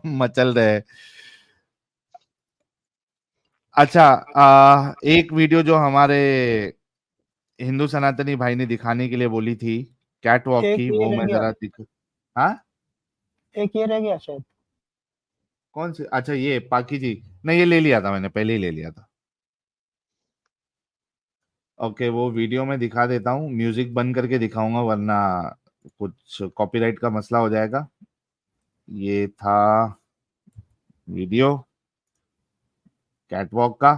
मचल रहे। अच्छा, एक वीडियो जो हमारे हिंदू सनातनी भाई ने दिखाने के लिए बोली थी कैट वॉक एक की, ये वो रह मैं गया, जरा दिख। हाँ, एक ये रह गया शायद। कौन सी? अच्छा, ये पाकी जी। नहीं, ये ले लिया था मैंने, पहले ही ले लिया था। ओके, वो वीडियो में दिखा देता हूँ, म्यूजिक बंद करके दिखाऊंगा वरना कुछ कॉपीराइट का मसला हो जाएगा। ये था वीडियो कैटवॉक का।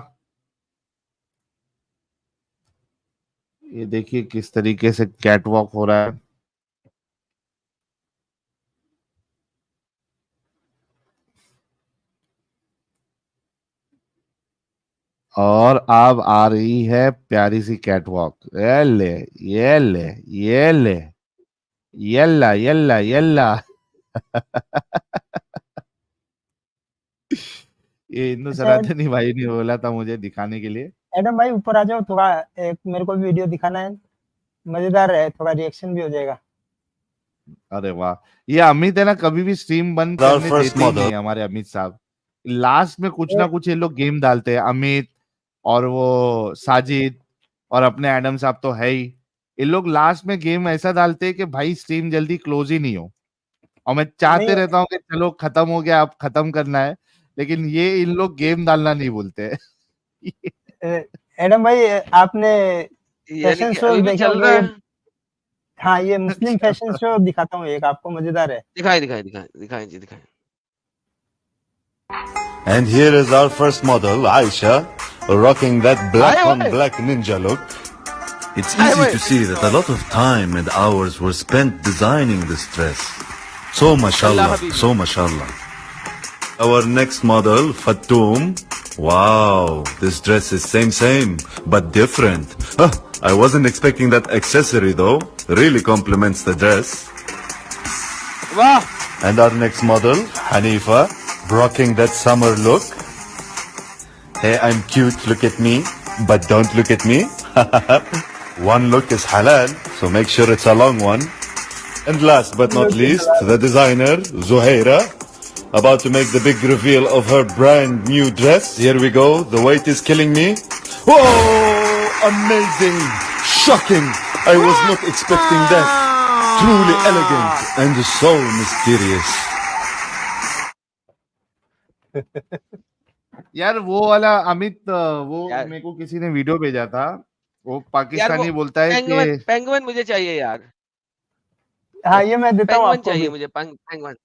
ये देखिए किस तरीके से कैटवॉक हो रहा है। और अब आ रही है प्यारी सी कैटवॉक। ये ले, ये ले, ये ले, यल्ला यल्ला यल्ला। ये हिंदू अच्छा सनातनी भाई ने बोला था मुझे दिखाने के लिए। एडम भाई ऊपर आ जाओ थोड़ा, एक मेरे को भी वीडियो दिखाना है, मजेदार है, थोड़ा रिएक्शन भी हो जाएगा। अरे वाह, ये अमित है ना, कभी भी स्ट्रीम बंद Our करने first देते ही नहीं model. है हमारे अमित साहब। लास्ट में कुछ ए, ना कुछ ये लोग गेम डालते हैं, अमित और वो साजिद और अपने एडम साहब तो है ही। ये लोग लास्ट में गेम ऐसा डालते हैं कि भाई स्ट्रीम जल्दी क्लोज ही नहीं हो। और मैं चाहते नहीं रहता हूँ कि चलो खत्म हो गया, अब खत्म करना है, लेकिन ये इन लोग गेम डालना नहीं भूलते। एडम भाई आपने यानी फैशन कि शो अभी भी देखे चल होंगे रहा ये। है। हाँ, ये मुस्लिम अच्छा, फैशन शो दिखाता हूँ एक आपको, मजेदार है। दिखाएं दिखाएं दिखाएं दिखाएं जी दिखाएं। And here is our first model, Aisha, rocking that black आए on ओए, black ninja look. It's आए easy ओए। to see that a lot of time and hours were spent designing this dress. So Allah mashallah, Habibi. so mashallah. Our next model, Fatoum. Wow, this dress is same, but different. Huh, I wasn't expecting that accessory though. Really complements the dress. वाह, And our next model, Hanifa, rocking that summer look. Hey, I'm cute, look at me, but don't look at me. One look is halal, so make sure it's a long one. And last but not least, the designer, Zuhaira, about to make the big reveal of her brand new dress. Here we go, the weight is killing me. Whoa, amazing, shocking. I was not expecting that. Truly elegant and so mysterious. यार वो वाला अमित, वो यार मेरे को किसी ने video भेजा था। वो यार वो पाकिस्तानी बोलता है पेंगुइन कि पेंगुइन मुझे चाहिए यार। हाँ, ये मैं देता हूँ पेंगुइन आपको चाहिए भी। मुझे, पेंगुइन।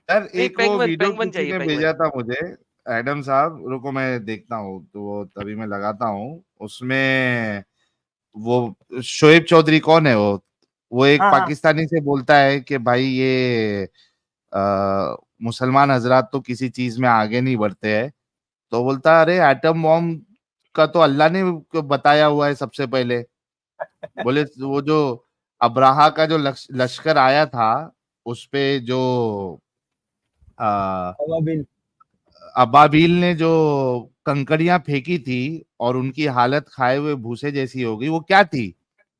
यार नहीं, एक वो पेंगुइन वीडियो पेंगुइन किसी चाहिए, ने पेंगुइन। भेजा था मुझे। एडम साहब रुको, मैं देखता हूँ, तो वो तभी मैं लगाता हूँ उसमें। वो शोएब चौधरी कौन है वो एक हाँ हाँ, पाकिस्तानी से बोलता है कि भाई ये मुसलमान हजरात तो किसी चीज में आगे नहीं बढ़ते हैं। तो बोलता है, अरे एटम बॉम्ब का तो अल्लाह ने बताया हुआ है सबसे पहले। बोले वो जो अब्राहा का जो लश्कर आया था, उस पे जो आ, अबाबिल। अबाबील ने जो कंकड़ियां फेंकी थी और उनकी हालत खाए हुए भूसे जैसी हो गई, वो क्या थी?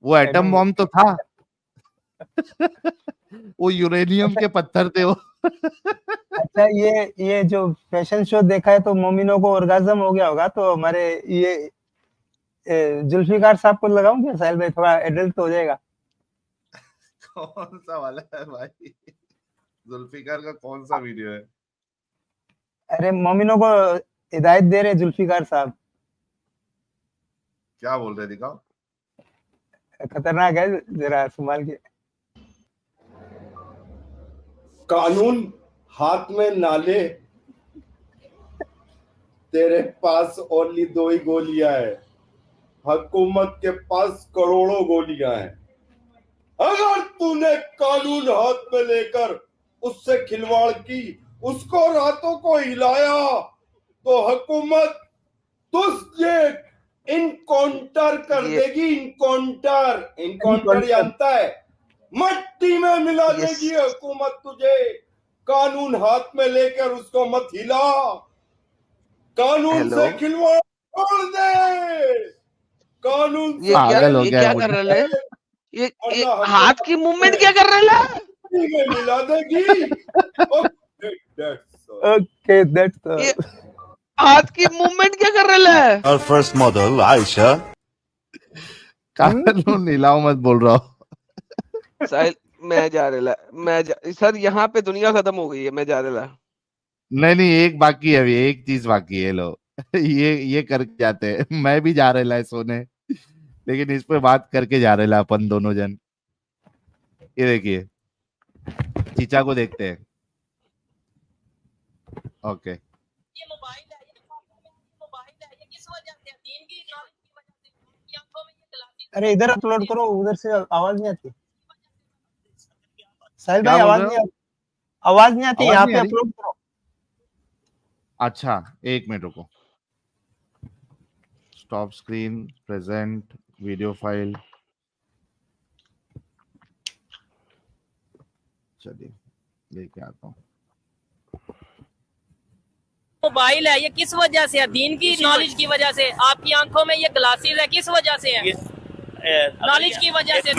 वो एटम एडम। बॉम्ब तो था। वो यूरेनियम अच्छा के पत्थर थे वो। अच्छा, ये जो फैशन शो देखा है तो मोमिनो को ऑर्गाज्म हो गया होगा, तो हमारे ये जुल्फिकार साहब को लगाऊं क्या साहिल भाई, थोड़ा एडल्ट तो हो जाएगा। कौन सा वाला है भाई? जुल्फिकार का कौन सा वीडियो है? अरे मोमिनो को हिदायत दे रहे जुल्फिकार साहब, क्या बोल रहे, दिखाओ। खतरनाक है, जरा संभाल के। कानून हाथ में ना ले, तेरे पास ओनली 2 ही गोलियां है, हुकूमत के पास करोड़ों गोलियां हैं। अगर तूने कानून हाथ में लेकर उससे खिलवाड़ की, उसको रातों को हिलाया, तो हुकूमत तुझे इनकाउंटर कर ये देगी। इनकाउंटर जानता है? मट्टी में मिला ये देगी हुकूमत तुझे। कानून हाथ में लेकर उसको मत हिला, कानून हेलो, से खिलवाड़ छोड़ दे, कानून ये से क्या पागल हो ये गया क्या है कर मुझे। रहे हैं? ये वरना हाथ की मूवमेंट क्या कर रहे हैं? मट्टी में मिला देगी। Okay, that's all. Okay that's ये हाथ की मूवमेंट क्या कर रहा है? Our first model, Aisha. कानून नीलाओ मत बोल रहा हूँ। साहिल मैं जा रहा सर, यहाँ पे दुनिया खत्म हो गई है, मैं जा रहा। नहीं एक बाकी है, अभी एक चीज बाकी है। लो ये करके जाते हैं। मैं भी जा रहा है सोने, लेकिन इस पे बात करके जा रहे अपन दोनों जन। ये देखिए, चीचा को देखते हैं। ओके, ये मोबाइल है, ये किस वजह से? दीन की नॉलेज की वजह से, कि आंखों में ये ग्लासेस। अरे इधर अपलोड करो, उधर से आवाज नहीं आती। साहिल क्या भाई बोल आवाज रहे नहीं हो? आती, आवाज नहीं आती, आवाज यहाँ नहीं पे आ रही? अपलोड करो। अच्छा, एक मिनट रुको। Stop screen, present video file. चलिए लेके आता हूँ। मोबाइल है, ये किस वजह से है? दीन की नॉलेज की वजह से। आपकी आंखों में ये ग्लासेस है, किस वजह से है? नॉलेज की वजह से।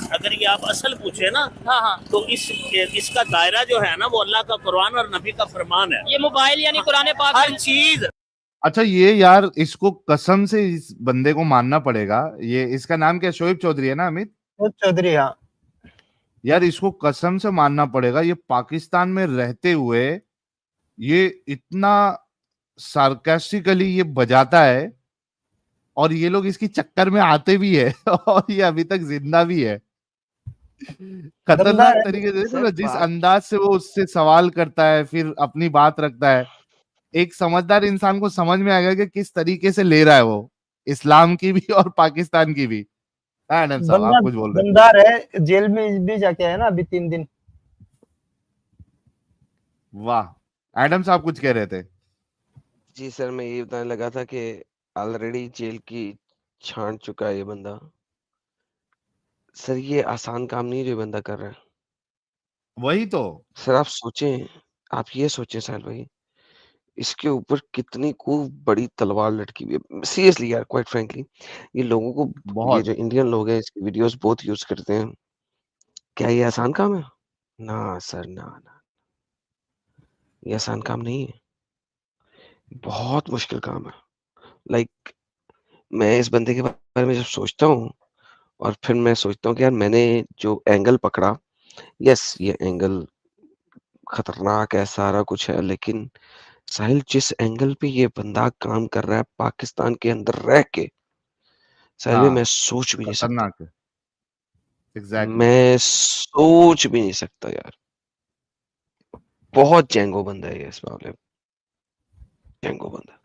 अगर ये आप असल पूछे ना, हाँ, तो इसका दायरा जो है ना, वो अल्लाह का कुरान और नबी का फरमान है। ये मोबाइल यानी कुरान पाक हर चीज। अच्छा, ये यार इसको कसम से इस बंदे को मानना पड़ेगा। ये इसका नाम क्या? शोएब चौधरी है ना अमित? चौधरी, हाँ। यार इसको कसम से मानना पड़ेगा, ये पाकिस्तान में रहते हुए ये इतना सार्कास्टिकली ये बजाता है, और ये लोग इसकी चक्कर में आते भी है और ये अभी तक जिंदा भी है। खतरनाक दमदार है। तरीके से देखो सर, ना, जिस बात- अंदाज से वो उससे सवाल करता है, फिर अपनी बात रखता है। एक समझदार इंसान को समझ में आएगा कि किस तरीके से ले रहा है वो, इस्लाम की भी और पाकिस्तान की भी। आनंद साहब, आप कुछ बोल रहे थे? दमदार है, जेल में भी जाके है ना अभी 3 दिन। वाह, एडम साहब कुछ कह रहे थे? जी सर, मैं ये बताने लगा था कि ऑलरेडी जेल की छांट चुका है ये बंदा। सर ये आसान काम नहीं है जो ये बंदा कर रहा है। वही तो। सर आप सोचें, आप ये सोचें साहिल भाई, इसके ऊपर कितनी खूब बड़ी तलवार लटकी हुई है। सीरियसली यार, क्वाइट फ्रैंकली, ये लोगों को, ये बहुत। जो इंडियन लोग हैं इसकी वीडियोस बहुत यूज करते हैं। क्या ये आसान काम है? ना सर, ना, ये आसान काम नहीं है, बहुत मुश्किल काम है। लाइक मैं इस बंदे के बारे में जब सोचता हूँ, और फिर मैं सोचता हूँ कि यार मैंने जो एंगल पकड़ा, यस ये एंगल खतरनाक है, सारा कुछ है, लेकिन साहिल जिस एंगल पे ये बंदा काम कर रहा है पाकिस्तान के अंदर रह के, साहिल भाई हाँ, मैं सोच भी नहीं सकता। खतरनाक है। एग्जैक्टली। मैं सोच भी नहीं सकता यार, बहुत जेंगो बंदा है ये इस मामले में, जेंगो बंदा।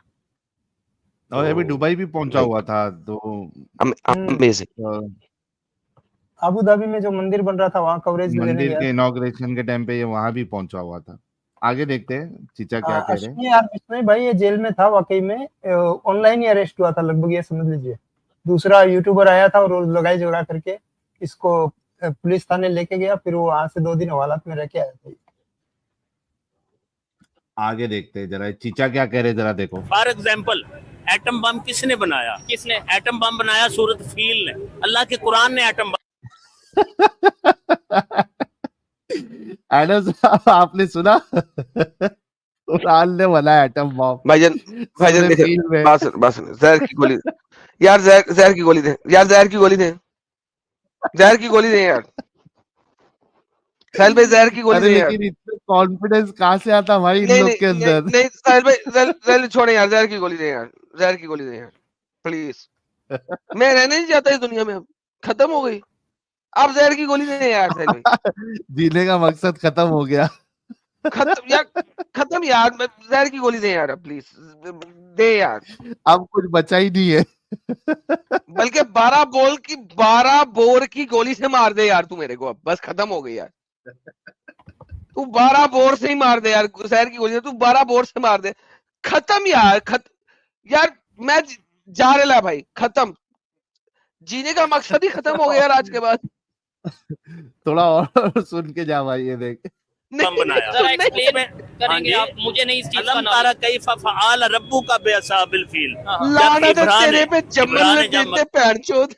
और अभी तो दुबई भी पहुंचा लाइक हुआ था, तो अमेजिंग। अबू धाबी में जो मंदिर बन रहा था वहाँ कवरेज लेने मंदिर गया। के इनॉग्रेशन के टाइम पे ये वहां भी पहुंचा हुआ था। आगे देखते हैं चीचा क्या कह रहे हैं। अश्विनी यार, विस्मय भाई ये जेल में था वाकई में, ऑनलाइन ही अरेस्ट हुआ था लगभग, ये समझ लीजिए। दूसरा यूट्यूबर आया था और वो लगाई जोड़ा करके इसको पुलिस थाने लेके गया, फिर वो वहां से 2 दिन हवालात में रह के आया था। आगे देखते हैं जरा चीचा क्या कह रहे हैं, जरा देखो। फॉर एग्जाम्पल, एटम बम किसने बनाया? किसने? एटम बम बनाया सूरत फील ने। अल्लाह के कुरान ने एटम बम। एडम साहब, आपने सुना? कुरान ने बनाया एटम बम। भाईजान सूरह देखिए, फील में। बात सुन, जहर की गोली यार, जहर की गोली दे यार, जहर की गोली दे, जहर की गोली दे यार, साहिल भाई जहर की गोली अरे दे यार। लेकिन इतना कॉन्फिडेंस कहाँ से आता भाई इन नहीं लोग नहीं के अंदर? नहीं, नहीं साहिल भाई, साहिल छोड़े यार, जहर की गोली दे यार, जहर की गोली दे यार प्लीज। मैं रहना नहीं चाहता इस दुनिया में, अब खत्म हो गई। आप जहर की गोली दे यार साहिल भाई। जीने का मकसद खत्म हो गया। खत्म यार, खत्म यार, जहर की गोली दे यार प्लीज, दे यार। अब कुछ बचा ही नहीं है। बल्कि 12 बोर की गोली से मार दे यार तू मेरे को, अब बस खत्म हो गई यार। तू 12 बोर से ही मार दे यार, जहर की गोली से तू 12 बोर से मार दे, खत्म यार। यार मैं जा रहा भाई, खत्म, जीने का मकसद ही खत्म हो गया यार आज के बाद। थोड़ा और सुन के जा भाई, ये देख। बम बनाया। जरा एक्सप्लेन हाँ करेंगे जी। आप, मुझे नहीं इस चीज का अलम नॉलेज। तारा कैफ फआल रब्बुका बिअसाबिल फील। लानत है इब्रान तेरे पे, जमल इब्रान ने जब देते पैंचोद।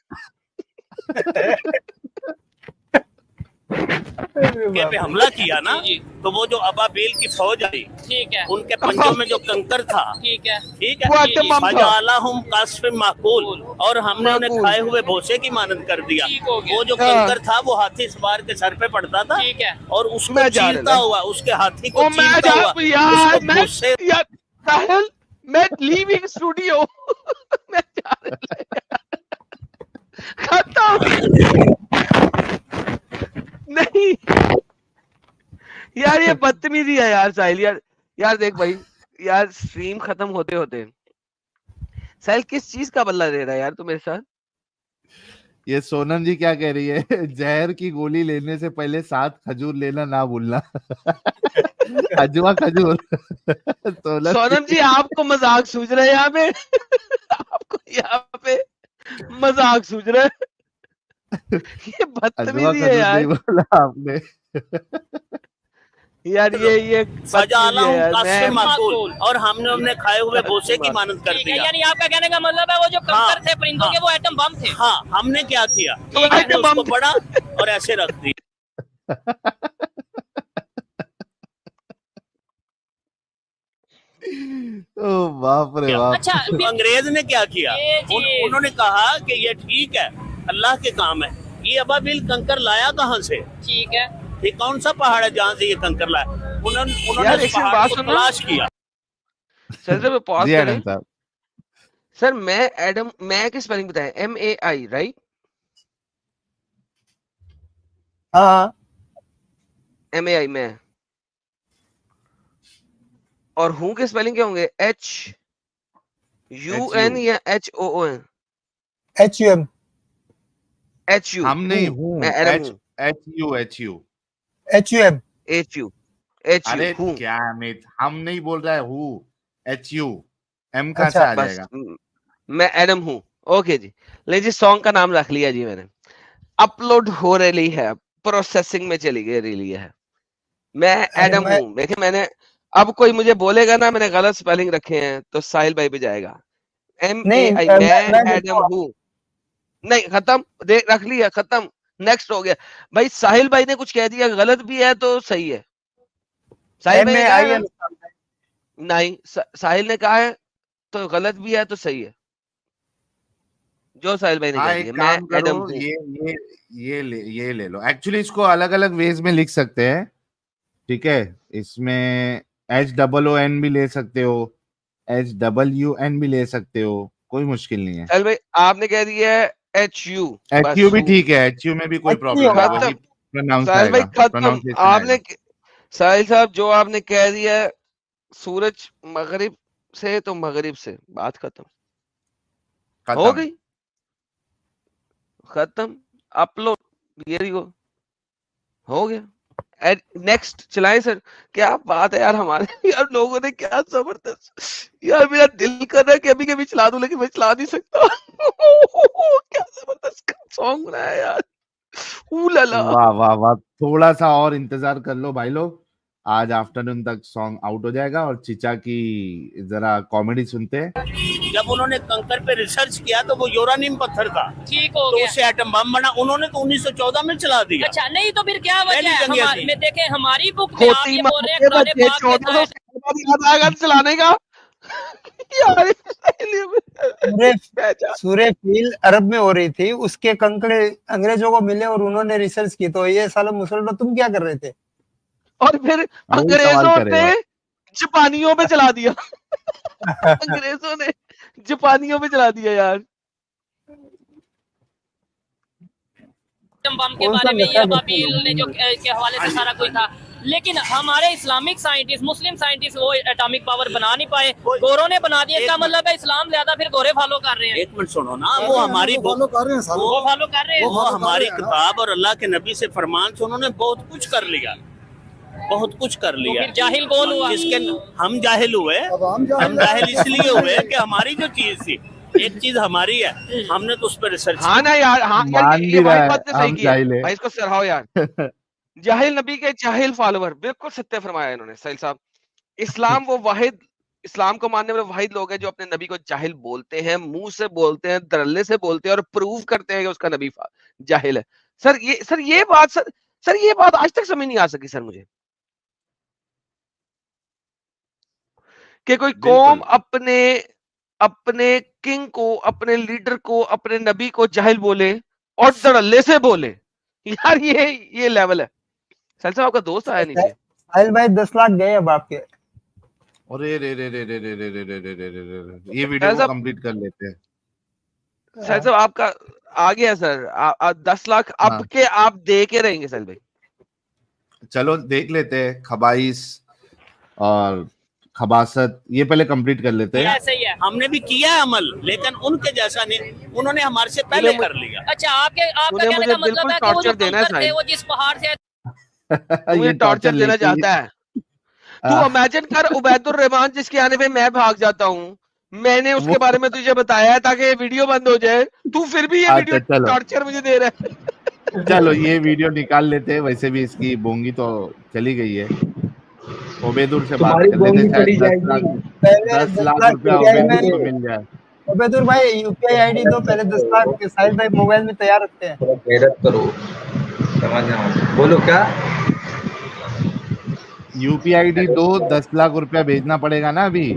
अरे के बाप पे रे। हमला किया ना, जी, जी। तो वो जो अबाबील की फौज आई, ठीक है, उनके पंजों में जो कंकर था, ठीक है, ठीक वो है, आइटम बम था। फजालाहुम कास्फिन माकूल, और हमने उन्हें माकूल। खाए हुए भूसे की मानद कर दिया। ठीक हो गया। वो जो हाँ। कंकर था वो हाथी सवार के सर पे पड़ता था, ठीक है। और उसको मैं जा चीरता रहा हुआ, उसके हाथी को ओ मैं चीरता जा हुआ यार उसको मैं भूसे यार साहिल मैं लीविंग स्टूडियो मैं जा रहा खत्म नहीं यार, ये बदतमीजी है यार साहिल यार। यार देख भाई, यार स्ट्रीम खत्म होते होते साहिल किस चीज का बदला ले रहा है यार तू मेरे साथ? ये सोनम जी क्या कह रही है? जहर की गोली लेने से पहले 7 खजूर लेना ना भूलना। अजवा खजूर। सोनम जी आपको मजाक सूझ रहा है यहाँ पे आपको यहाँ पे मजाक सूझ रहा है ये अजवा बदतमीजी है खजूर यार। नहीं बोला आपने। यार ये बदतमीजी है फजालाहुम यार। कास्फिन मैं माकूल, और हमने उन्हें खाए हुए भूसे की मानद कर ठीक है, दिया। यानी आपका कहने का मतलब है वो जो हाँ, कंकर थे परिंदों हाँ। के, वो एटम बम थे। हाँ, हमने क्या किया, तो हमने आइटम उसको बम पढ़ा और ऐसे रख दिया। ओ बाप रे बाप। अच्छा, तो अंग्रेज ने क्या किया, ये चीज- उन्होंने कहा कि ये ठीक है, अल्लाह के काम है। ये अबाबिल कंकर लाया कहाँ से? ठीक है, ये कौन सा पहाड़ है जहाँ से ये कंकर लाया? उन्होंने यार, उस एक सेकंड पहाड़ बात को सुनना। तलाश किया। सर जब पॉज जी करें आनंद साहब। सर, मैं की स्पेलिंग बताएं, MAI राइट? हाँ MAI में। और हूं के स्पेलिंग क्या होंगे? HUN या HOON? HUM HU हम नहीं हूँ। मैं एडम हूँ। HU। HUM HU अरे हूँ। क्या अमित, हम नहीं बोल रहा है हूँ। HU M कहाँ से अच्छा, आ बस जाएगा? मैं एडम हूँ। ओके जी, ले जी सॉन्ग का नाम रख लिया जी मैंने। अपलोड हो रही है, प्रोसेसिंग में चली गई रही है। मैं अरे एडम मैं हूँ। देखिए मैंने, अब कोई मुझे बोलेगा ना मैंने गलत स्पेलिंग रखे हैं तो साहिल भाई पे जाएगा। नहीं MAI मैं मैं देखो, एडम हूँ। नहीं खत्म, देख रख लिया, खत्म, नेक्स्ट हो गया। भाई साहिल भाई ने कुछ कह दिया गलत भी है तो सही है। साहिल भाई ने कहा है MAIN ना? नहीं, साहिल ने कहा है तो गलत भी है तो सही है, जो साहिल भाई ने हाँ कह एक दिया। मैं काम एडम करो, हूँ। ये ले लो। एक्चुअली इसको अलग अलग वेज में लिख सकते हैं, ठीक है। इसमें HOON भी ले सकते हो, HWN भी ले सकते हो, कोई मुश्किल नहीं है। साहिल भाई आपने कह दिया है HU, बस HU भी हूँ। ठीक है, HU में भी कोई अच्छी प्रॉब्लम नहीं, होगा। वही खत्म प्रोनाउंस साहिल भाई, आएगा, खत्म। प्रोनाउंसिएशन आपने आएगा। साहिल साहब जो आपने कह दिया है, सूरज मगरिब से तो मगरिब से, बात खत्म हो खत्म। गई, खत्म। अपलोड, ये हो गया। नेक्स्ट चलाएं सर। क्या बात है यार हमारे यार लोगों ने क्या जबरदस्त, यार मेरा दिल कर रहा है कि अभी कभी चला दूं लेकिन मैं चला नहीं सकता क्या जबरदस्त सॉन्ग बनाया यार, ला वाह वाह वाह, थोड़ा सा और इंतजार कर लो भाई लोग, आज आफ्टरनून तक सॉन्ग आउट हो जाएगा और चिचा की जरा कॉमेडी सुनते हैं। जब उन्होंने कंकर पे रिसर्च किया तो वो यूरानियम पत्थर था, ठीक हो तो गया। उससे एटम बम बना। उन्होंने तो 1914 में चला दिया। अच्छा, नहीं तो फिर क्या वजह पहली है? जंग हमारे थी। में देखें, हमारी बुक में आप खोटी ये बोल रहे हैं कुरान बच्चे पाक में था। 1400 साल बाद याद आएगा चलाने का यार सूर्य फील अरब में हो रही थी, उसके कंकड़े अंग्रेजों को मिले और उन्होंने रिसर्च की, तो ये साला मुसलमान तुम क्या कर रहे थे? और फिर वही सवाल अंग्रेजों करेगा। ने जापानियों पे चला दिया अंग्रेजों ने जापानियों पे चला दिया यार। एटम बम के कौन सा बारे में, ये नशा अबाबील ने जो के हवाले से सारा कोई था। लेकिन हमारे इस्लामिक साइंटिस्ट, मुस्लिम साइंटिस्ट वो एटॉमिक पावर बना नहीं पाए, गोरों ने बना दिया। इसका मतलब है इस्लाम ज्यादा फिर गोरे फॉलो कर रहे हैं। एक मिनट सुनो ना, वो हमारी फॉलो कर रहे हैं सालों। वो फॉलो कर रहे हैं। वो हमारी किताब और अल्लाह के नबी से फरमान से उन्होंने बहुत कुछ कर लिया, बहुत कुछ कर तो लिया। फिर जाहिल कौन हुआ? जिसके हम जाहिल हुए, अब हम हम जाहिल इसलिए हुए कि हमारी जो चीज थी, एक चीज हमारी है, हमने तो उस पर रिसर्च हाँ ना यार, हाँ यार, मान ये भी रहा भाई है, बात ने सही हम की है जाहिल है। भाई, इसको सराहो यार जाहिल नबी के जाहिल फॉलोवर, बिल्कुल सत्य फरमाया इन्होंने साहिल साहब। इस्लाम वो वाहिद, इस्लाम को मानने वाले वाहिद लोग हैं जो अपने नबी को जाहिल बोलते हैं, मुंह से बोलते हैं, दरल्ले से बोलते हैं और प्रूव करते हैं कि उसका नबी जाहिल है। सर ये बात सर सर ये बात आज तक समझ नहीं आ सकी सर मुझे कि कोई कौम अपने अपने किंग को, अपने लीडर को, अपने नबी को जाहिल बोले और धड़ल्ले से बोले। यार ये लेवल है। साहिल साहब आपका दोस्त आया नीचे। साहिल भाई 10 लाख गए अब आपके। अरे रे रे रे रे रे रे रे रे रे रे रे रे, ये वीडियो को कंप्लीट कर लेते हैं। साहिल साहब आपका आ गया सर। 10 लाख अब के आप दे के रहेंगे साहिल भाई। चलो देख लेते हैं। खबाइस और खबासत ये पहले कंप्लीट कर लेते हैं। ऐसे ही है। हमने भी किया है अमल, लेकिन उनके जैसा नहीं, उन्होंने हमारे से पहले कर लिया। अच्छा आपका कहने का मतलब है कि वो जो कंकर थे वो जिस पहाड़ से ये टॉर्चर देना चाहता है। तू इमेजिन कर उबैदुर रहमान जिसके आने पे मैं भाग जाता हूँ, मैंने उसके बारे में तुझे बताया ताकि ये वीडियो बंद हो जाए, तू फिर भी ये वीडियो टॉर्चर मुझे दे रहा है। चलो ये वीडियो निकाल लेते हैं। वैसे भी इसकी बोंगी तो चली गई है। उबैदुर से बात कर लेते हैं, 10 लाख रुपया उबैदुर को मिल जाए। उबैदुर भाई यूपीआई आईडी दो पहले 10 लाख के साहिल भाई मोबाइल में तैयार रखते हैं। थोड़ा मेहनत करो, समझना। बोलो क्या यूपीआई आईडी दो, 10 लाख रुपया भेजना पड़ेगा ना अभी।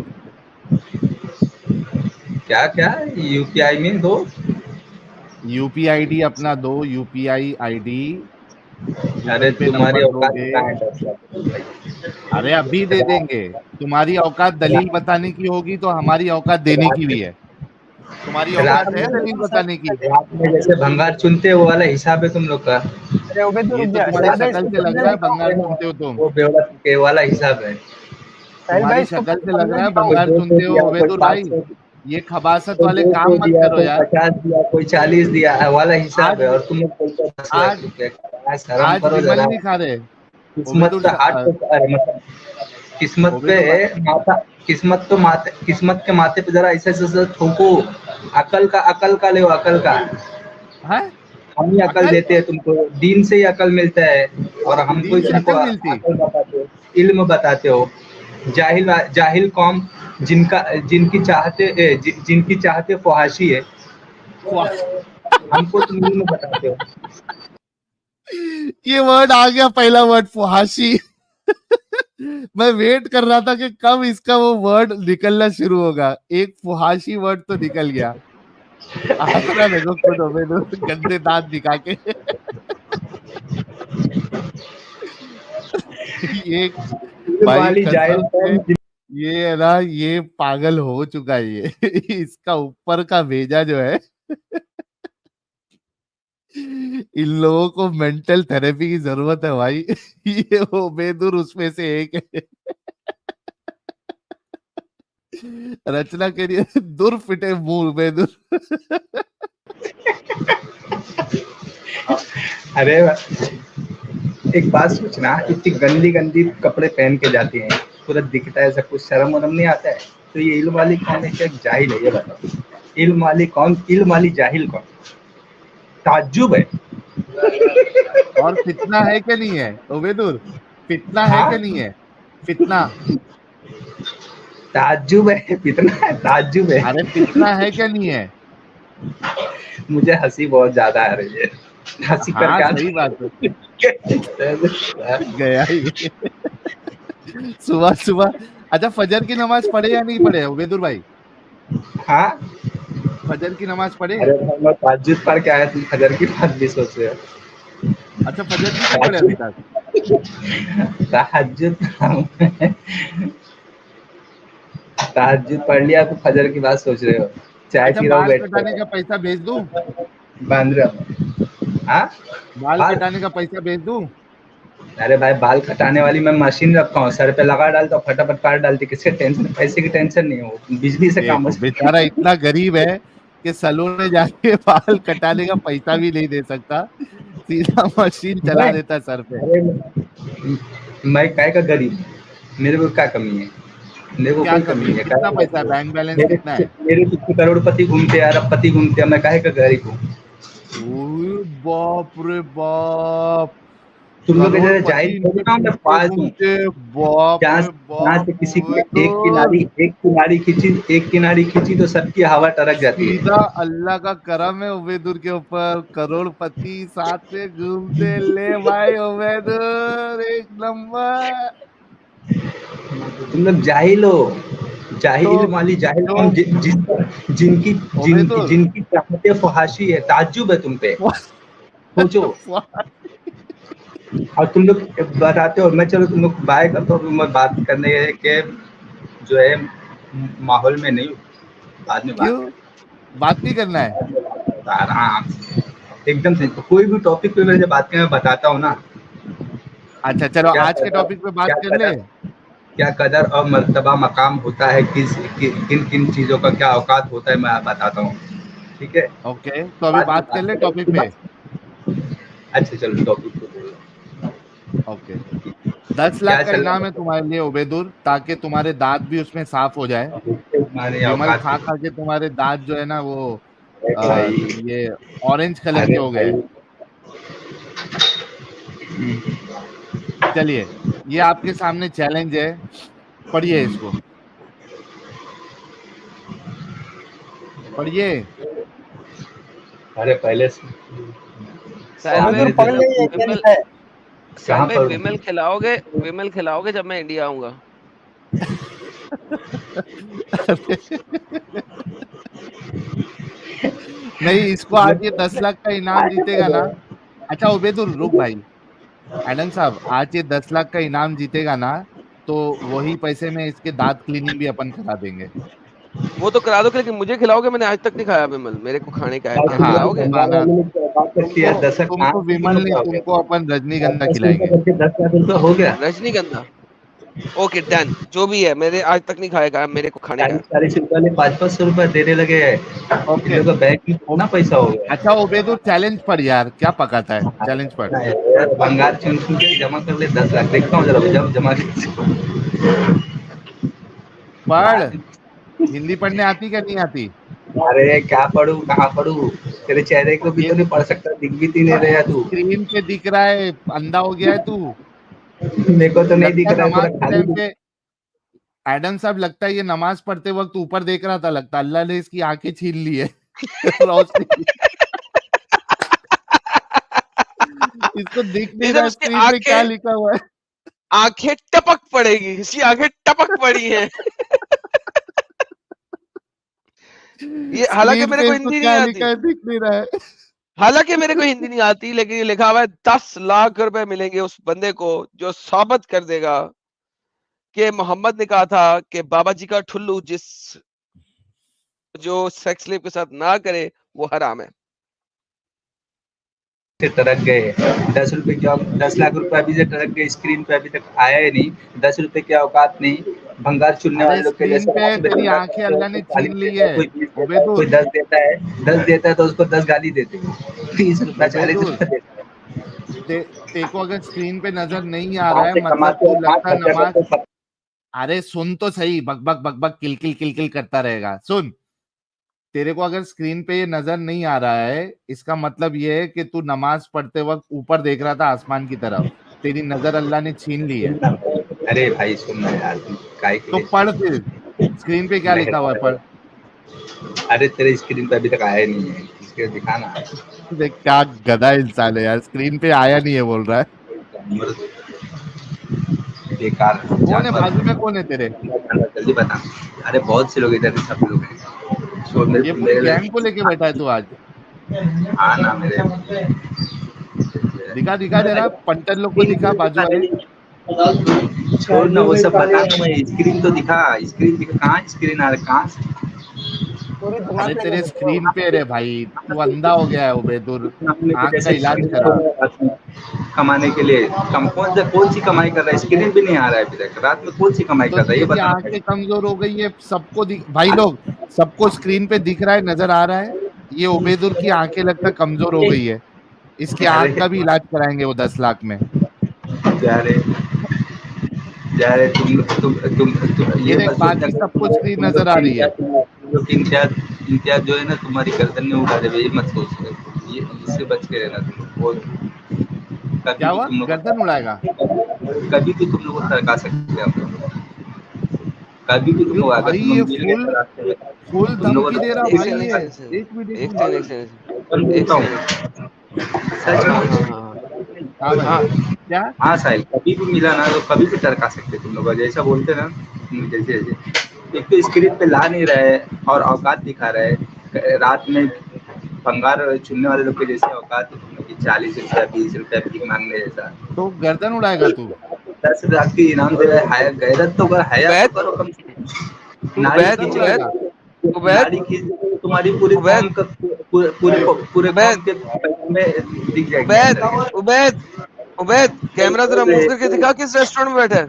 क्या क्या यूपीआई में दो, यूपीआई आईडी अपना दो, यूपीआई आईडी। अरे तुम्हारी औकात कहाँ है 10 लाख? अरे अभी दे देंगे। तुम्हारी औकात दलील बताने की होगी तो हमारी औकात देने की भी है। तुम्हारी औकात है दलील बताने की। रात में जैसे भंगार चुनते हो वो वाला हिसाब है तुम लोग का। अरे उबैदुर ये तो तुम्हारी शक्ल से लग रहा है बंगाल सुनते हो तुम। वो बेवड़ा के वाला हिसाब है। तुम्हारी शक्ल से लग रहा है बंगाल सुनते हो उबैदुर भाई। ये खबासत वाले काम मत करो यार। 50 दिया, कोई 40 दिया वाला हिसाब है, और तुम लोग बोलते हो 10 लाख रुपए। आज विमल नहीं खा रहे। किस्मत पे हाथ, अरे मतलब किस्मत पे माथा, किस्मत के माथे पे जरा ऐसे ठोको। अकल का ले, अकल का हम ही अकल देते हैं तुमको, दीन से ही अकल मिलता है, और हमको तुमको अकल बताते हो, इल्म बताते हो। जाहिल कौम जिनकी चाहते फहाशी है, हमको तुम इल्म बताते हो। ये वर्ड आ गया, पहला वर्ड फहाशी। मैं वेट कर रहा था कि कब इसका वो वर्ड निकलना शुरू होगा। एक फहाशी वर्ड तो निकल गया। आसरा देखो खुद गंदे दांत दिखा के। ये है ना, ये पागल हो चुका है ये। इसका ऊपर का भेजा जो है, इन लोगों को मेंटल थेरेपी की जरूरत है भाई। ये वो बेदूर उसमें से एक है। रचना के लिए दूर फिटे मुंह बेदूर। अरे एक बात सोचना, इतनी गंदी गंदी कपड़े पहन के जाती हैं, पूरा दिखता है, ऐसा कुछ शर्म वरम नहीं आता है? तो ये इल्म वाली कौन है, क्या जाहिल है? ये बताओ, इल्म वाली कौन, इल्म वाली जाहिल कौन? ताज्जुब है। और फितना है क्या नहीं है उबैदुर? फितना है क्या नहीं है? फितना ताज्जुब है, फितना है, ताज्जुब है। अरे फितना है क्या नहीं है? मुझे हंसी बहुत ज्यादा आ रही है। हंसी कर क्या? सही बात है। गया ही सुबह सुबह। अच्छा फजर की नमाज पढ़े या नहीं पढ़े उबैदुर भाई? हाँ फजर की नमाज पढ़े? अरे मैं ताज्जुद पढ़ के आया, तुम फजर की बात भी सोच रहे हो? अच्छा फजर की नहीं पढ़े अभी तक? तहज्जुद पढ़ लिया तो फजर की बात सोच रहे हो? चाय पी रहा हूँ, बाल कटाने का पैसा भेज दूं? बांध रहा हूँ। हाँ बाल कटाने का पैसा भेज दूं? अरे भाई बाल कटाने वाली मैं मशीन रखा हूँ, सर पे लगा डालता हूँ, फटाफट काट डालती। किसके टेंशन, पैसे की टेंशन नहीं हो, बिजली से काम। बेचारा इतना गरीब है कि सैलून में जाके बाल कटाने का पैसा भी नहीं दे सकता, सीधा मशीन चला देता सर पे। मैं काय का गरीब, मेरे को क्या कमी है? मेरे को क्या कोई कमी है? कितना पैसा, बैंक बैलेंस कितना है? मेरे कितने करोड़पति घूमते हैं, अरबपति घूमते हैं, मैं काहे का गरीब हूँ? बाप रे बाप, तुम लोग इधर करोड़पति जाहिल इनके थोड़ी ना मैं घूमते पास हूँ। घूमते बाप जहाँ रे जहाँ बाप से किसी की उबैदुल एक किनारी खींची तो सबकी हवा टरक जाती है। सीधा अल्लाह का करम है उबैदुल के ऊपर, करोड़पति साथ में घूमते। ले भाई उबैदुल एक नंबर। तुम लोग जाहिल हो, जाहिल तो वाली जाहिल तो कौन जिनकी उबैदुल जिनकी चाहते फहाशी है, ताज्जुब है तुम पे। सोचो। और तुम लोग बताते हो, मैं चलो तुम लोग बाय करता हूँ, मैं बात करने के जो है माहौल में नहीं हूँ, बाद में क्यों बात बात नहीं करना है? करते आराम से एकदम से। कोई भी टॉपिक पे मेरे बात मैं बताता हूँ ना, अच्छा चलो क्या आज के कदर टॉपिक पे बात क्या कर ले। कदर क्या कदर और मर्तबा मकाम होता है, किन किन चीजों का क्या औकात होता है, मैं बताता हूँ। ठीक है, ओके तो अभी बाद में बात कर बात ले टॉपिक पे। करें। अच्छा चलो टॉपिक पे बोलो। ओके 10 लाख क्या का चल इनाम रहा है तुम्हारे लिए उबैदुल, ताकि तुम्हारे दांत भी उसमें साफ हो जाए। है तुम्हारे विमल औकात खा की? खा के तुम्हारे दांत जो है ना वो अरे भाई, ये ऑरेंज कलर के अरे हो गए। भाई, चलिए ये आपके सामने चैलेंज है, पढ़िए इसको, पढ़िए। अरे पहले से साहिल भाई उबैदुल सामने पढ़ से ले ये क्या विमल लिखा है। साहिल कहाँ भाई पर विमल खिलाओगे जब मैं इंडिया आऊंगा। नहीं इसको आज ये 10 लाख का इनाम जीतेगा ना। अच्छा उबैदुल रुक भाई, एडम साहब आज ये 10 लाख का इनाम जीतेगा ना, तो वही पैसे में इसके दांत क्लीनिंग भी अपन करा देंगे। वो तो करा दो, लेकिन मुझे खिलाओगे? मैंने आज तक नहीं खाया विमल, मेरे को खाने का है, क्या तुम लोग की खिलाओगे? भंगार माना वाले ने क्या बात करती है, तुमको, दशक तुमको पाँच विमल किलो नहीं, का हो गया, तुमको अपन रजनीगंधा 10 रुपये खिलाएंगे। करके 10 लाख रुपये हो गया। रजनीगंधा ओके डन, जो भी है, मेरे आज तक नहीं खाएगा, मेरे को खाने का है। 40-40 रुपये वाले 500-500 रुपये देने लगे हैं। इन ओके लोगों का बैंक में कितना पैसा हो गया। अच्छा उबैदुल चैलेंज पढ़ यार, क्या पकाता है, चैलेंज पढ़। यार भंगार चुन चुन के जमा कर ले 10 लाख, देखता हूँ जरा जब जमा पढ़, हिंदी पढ़ने आती क्या नहीं आती? अरे क्या पढ़ू, कहाँ पढ़ू, तेरे चेहरे को भी ये तो नहीं पढ़ सकता, दिख भी नहीं रहा तू। स्क्रीन पे दिख रहा है, अंधा हो गया है तू। मेरे को तो नहीं दिख लगता है रहा है, पूरा नमाज के खाली टाइम पे एडम साहब, लगता है ये नमाज पढ़ते वक्त ऊपर देख रहा था, लगता है अल्लाह ने इसकी आंखें छीन ली है। रोशनी इसको दिख नहीं इधर रहा उसकी स्क्रीन पे क्या लिखा हुआ है। आंखें टपक पड़ेगी, इसकी आंखें टपक पड़ी हैं। ये हालांकि स्क्रीन मेरे पे को इसको हिंदी नहीं क्या आती, लिखा है दिख नहीं रहा है। हालांकि मेरे को हिंदी नहीं आती, लेकिन ये लिखा हुआ है 10 लाख रुपए मिलेंगे उस बंदे को जो साबित कर देगा कि मोहम्मद ने कहा था कि बाबा जी का ठुल्लू जो सेक्स स्लेव के साथ ना करे वो हराम है। से टरक गए। 10 रुपए की 10 लाख रुपए अभी से टरक गए, स्क्रीन पे अभी तक आया ही नहीं। 10 रुपए की औकात नहीं, भंगार चुनने अरे वाले लोग के स्क्रीन जैसे पे रात में तेरी भंगार आंखें चुनते हो, अल्लाह ने कोई गाली छीन ली देता है, है कोई 20 देता है, कोई उबैदुल। 10 देता है, 10 देता है तो उसको 10 गाली देते हैं, 30 रुपए 40 उबैदुल रुपए देता है। तेरे को अगर स्क्रीन पे नजर नहीं आ रहा कहाँ है, से मतलब कमाते तू हो, कहाँ लगता खर्चा नमाज। करते हो। अरे सुन तो सही, बकबक बकबक किलकिल करता रहेगा, सुन। तेरे को अगर स्क्रीन पे ये नजर नहीं आ रहा है, इसका मतलब ये है कि तू नमाज पढ़ते वक्त ऊपर देख रहा था आसमान की तरफ, तेरी नजर अल्लाह ने छीन ली है। अरे भाई सुनना यार, तुम काय के तो लिए पढ़ फिर, स्क्रीन पे क्या लिखा हुआ है पढ़। अरे तेरे स्क्रीन पे अभी तक आया नहीं है, इसके दिखाना। देख क्या गधा इंसान है यार, स्क्रीन पे आया नहीं है बोल रहा है। बेकार कौन है बाजू में, कौन है तेरे? जल्दी बता। अरे बहुत से लोग इधर, सब लोग हैं। सो ये पूरी गैंग को लेके बैठा है तू आज। हाँ ना मेरे, दिखा दिखा जरा, पंटर लोग को दिखा, बाजू वाले। छोड़ ना वो सब, बता ना, मैं स्क्रीन तो दिखा, स्क्रीन दिखा, कहाँ स्क्रीन आ रहा, कहाँ से? पूरी धमाक अरे लेके तेरे बैठे हो। स्क्रीन पे रे भाई, तू अंधा हो गया है उबैदुल, आंख का इलाज जैसे करा। कमाने के लिए कौन सी कमाई कर रहा है, स्क्रीन भी नहीं आ रहा है अभी तक, रात में कौन सी कमाई तो कर रहा है ये तेरी बता। आंखें कमजोर हो गई है, सबको भाई लोग, सबको स्क्रीन पे दिख रहा है, नजर आ रहा है। ये उबैदुल की आंखें लगता कमजोर हो गई है, इसकी आंख का भी इलाज कराएंगे वो 10 लाख में। जा रहे तुम ये ये देख मत बाकी सबको स्क्रीन नजर आ रही है। इम्तियाज जो है ना तुम्हारी गर्दन में उठा देवे, ये मत सोच, ये इससे बच के रहना तुम। कभी क्या भी हुआ? तुम लोग गर्दन उड़ाएगा? कभी भी तुम लोग को टरका सकते हैं हम लोग। कभी भी तुम क्यों लोग अगर भाई, तुम ये लोग मिल गए फुल तो रास्ते में फुल तुम लोगों धमकी दे रहा एक भाई सेकंड, ये। एक सेकंड, एक मिनट, एक सेकंड, एक सेकंड, को एक बोलता हूँ सेकंड। सच हाँ में। हाँ हाँ हाँ भाई, हाँ। क्या? हाँ साहिल, कभी भी मिला ना तो कभी भी टरका सकते तुम लोग, जैसा बोलते ना जैसे जैसे। एक तो स्क्रीन पे ला नहीं रहे और औकात दिखा रहे, रात में भंगार चुनने वाले लोग के जैसे औकात है तुम लोग की, 40 रुपया 20 रुपया भीख मांगने जैसा। तो गर्दन उड़ाएगा तू? 10 लाख की इनाम दे रहे, हाया गैरत तो कर, हया तो उबैद, करो कम से कम। तू नारी गर्दन खींच उड़ाएगा? उबैद, नारी खींच तुम्हारी पूरी उबैद, कौम का पूरे उबैद, कौम के पैर में दिख जाएगी उबैद, अंदर के। उबैद, उबैद, कैमरा जरा मूव करके दिखा किस रेस्टोरेंट में बैठा है।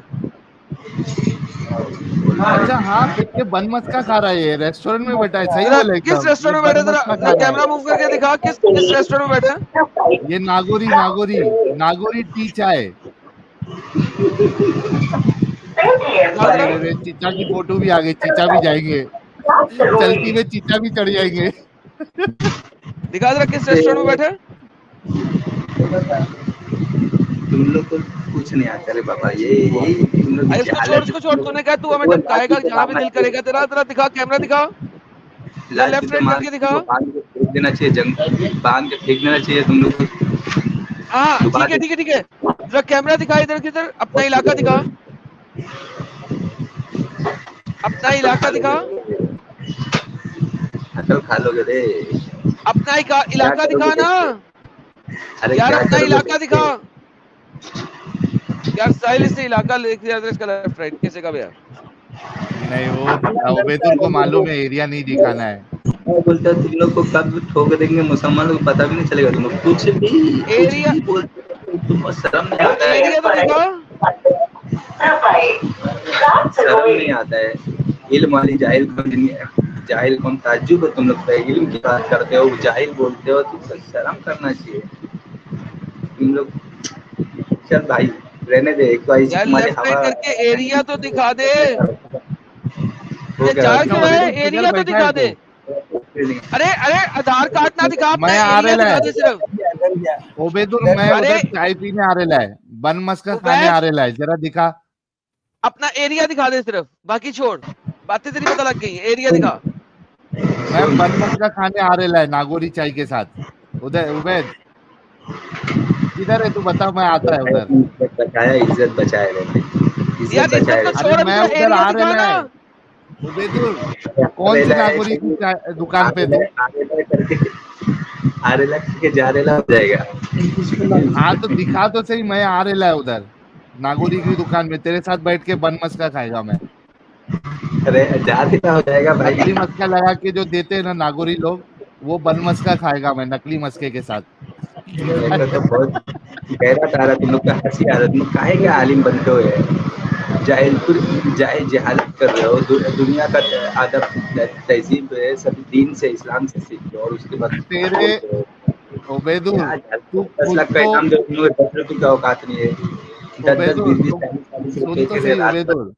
अच्छा हाँ, बैठ के बन मस्का खा रहा है, ये रेस्टोरेंट में बैठा है, सही जरा बोले किस एकदम, ये रेस्टोरेंट में बन बैठा है, मस्का जरा खा रहा कैमरा मूव करके दिखा किस किस रेस्टोरेंट में बैठा है। है। ये नागोरी नागोरी नागोरी टी चाय। दिखा अरे जरा। रे रे, चीचा की फोटो भी आ गई, चीचा भी जाएंगे, चलती में चीचा भी चढ़ जाएंगे। दिखा जरा किस रेस्टोरेंट में बैठा है। तुम लोग को कुछ नहीं आता रे बाबा, यही तुम लोग अरे की उसको छोड़, तूने कहा तू हमें जब खाएगा जहाँ भी दिल करेगा तेरा, तेरा दिखा कैमरा दिखा, जरा लेफ्ट राइट करके दिखा। फेंक देना चाहिए, जंग बांध के फेंक देना चाहिए तुम लोग को। हाँ ठीक है ठीक है ठीक है, जरा कैमरा दिखा, इधर किधर, अपना इलाका दिखा, अपना इलाका दिखा, अकल खा लोगे रे। अपना इलाका दिखा ना अरे यार, क्या अपना करोगे? इलाका दिखा यार। साहिल से इलाका लेके जाते इसका लेफ्ट राइट कैसे का यार। नहीं, वो उबैदुल को मालूम है एरिया नहीं दिखाना है। मैं बोलता हूँ, तुम लोग को कब ठोक देंगे मुसलमान लोग पता भी नहीं चलेगा, तुम लोग कुछ एरिया भी बोलते हो, तुम शर्म नहीं आता है। एरिया तो दिखा। शर्म नहीं आता है। इल्म वाली जाहिल कौन ताज्जुब है तुम लोग पे, इल्म की बात करते हो, जाहिल बोलते हो, तुमको शर्म करना चाहिए तुम लोग। चल भाई रहने दे, एक तो ऐसी यार तुम्हारी लेफ्ट हवा। राइट करके एरिया तो दिखा दे, हो ये गया, चार अच्छा क्यों है, उबैदुल किधर एरिया तो बैठा दिखा है दे। तू? अरे अरे आधार कार्ड ना दिखा, अपना मैं आ एरिया रहा दिखा है दे सिर्फ। डर गया। उबैदुल, मैं अरे उधर चाय पीने आ रहा है, बन मस्का उबैद, खाने आ रहा है, जरा दिखा। अपना एरिया दिखा दे सिर्फ, बाकी छोड़, बातें तेरी पता लग गई, एरिया दिखा। मैं बन मस्का खाने आ रहा है नागोरी चाय के साथ। उधर उबैद किधर है तू, बता, मैं आता है उधर। इज्जत बचाया, इज्जत बचाए रहते, यार इज्जत इज्जत बचाए तो रहते। अरे छोड़, अभी मैं तो उधर एरिया आ दिखा रहा ना। है उबैदुल, कौन सी नागोरी की दुकान पे तू? आरेला करके जारेला हो जाएगा। हाँ तो दिखा तो सही, मैं आ रहा है उधर नागोरी की दुकान में, तेरे साथ बैठ के बन मस्का खाएगा मैं। अरे जारेला हो जाएगा भाई। नकली मस्का लगा के जो देते हैं ना नागोरी लोग, वो बन मस्का खाएगा मैं नकली मस्के के साथ। मेरे को तो बहुत गैरत आ रहा, तुम लोग का हंसी आ रहा, तुम लोग काहे के आलिम बनते हो जहालत कर रहे हो। दुनिया का अदब तहजीब है, सब दीन से इस्लाम से सीखो और उसके बाद तेरे उबैदुल, तू 10 खुद लाख का तो इनाम दो, तुम लोग 10 रुपये का औकात नहीं है। 10 उबैदुल 20 तू 40 सुन रुपए तो के लिए सही रात भर। उबैदुल,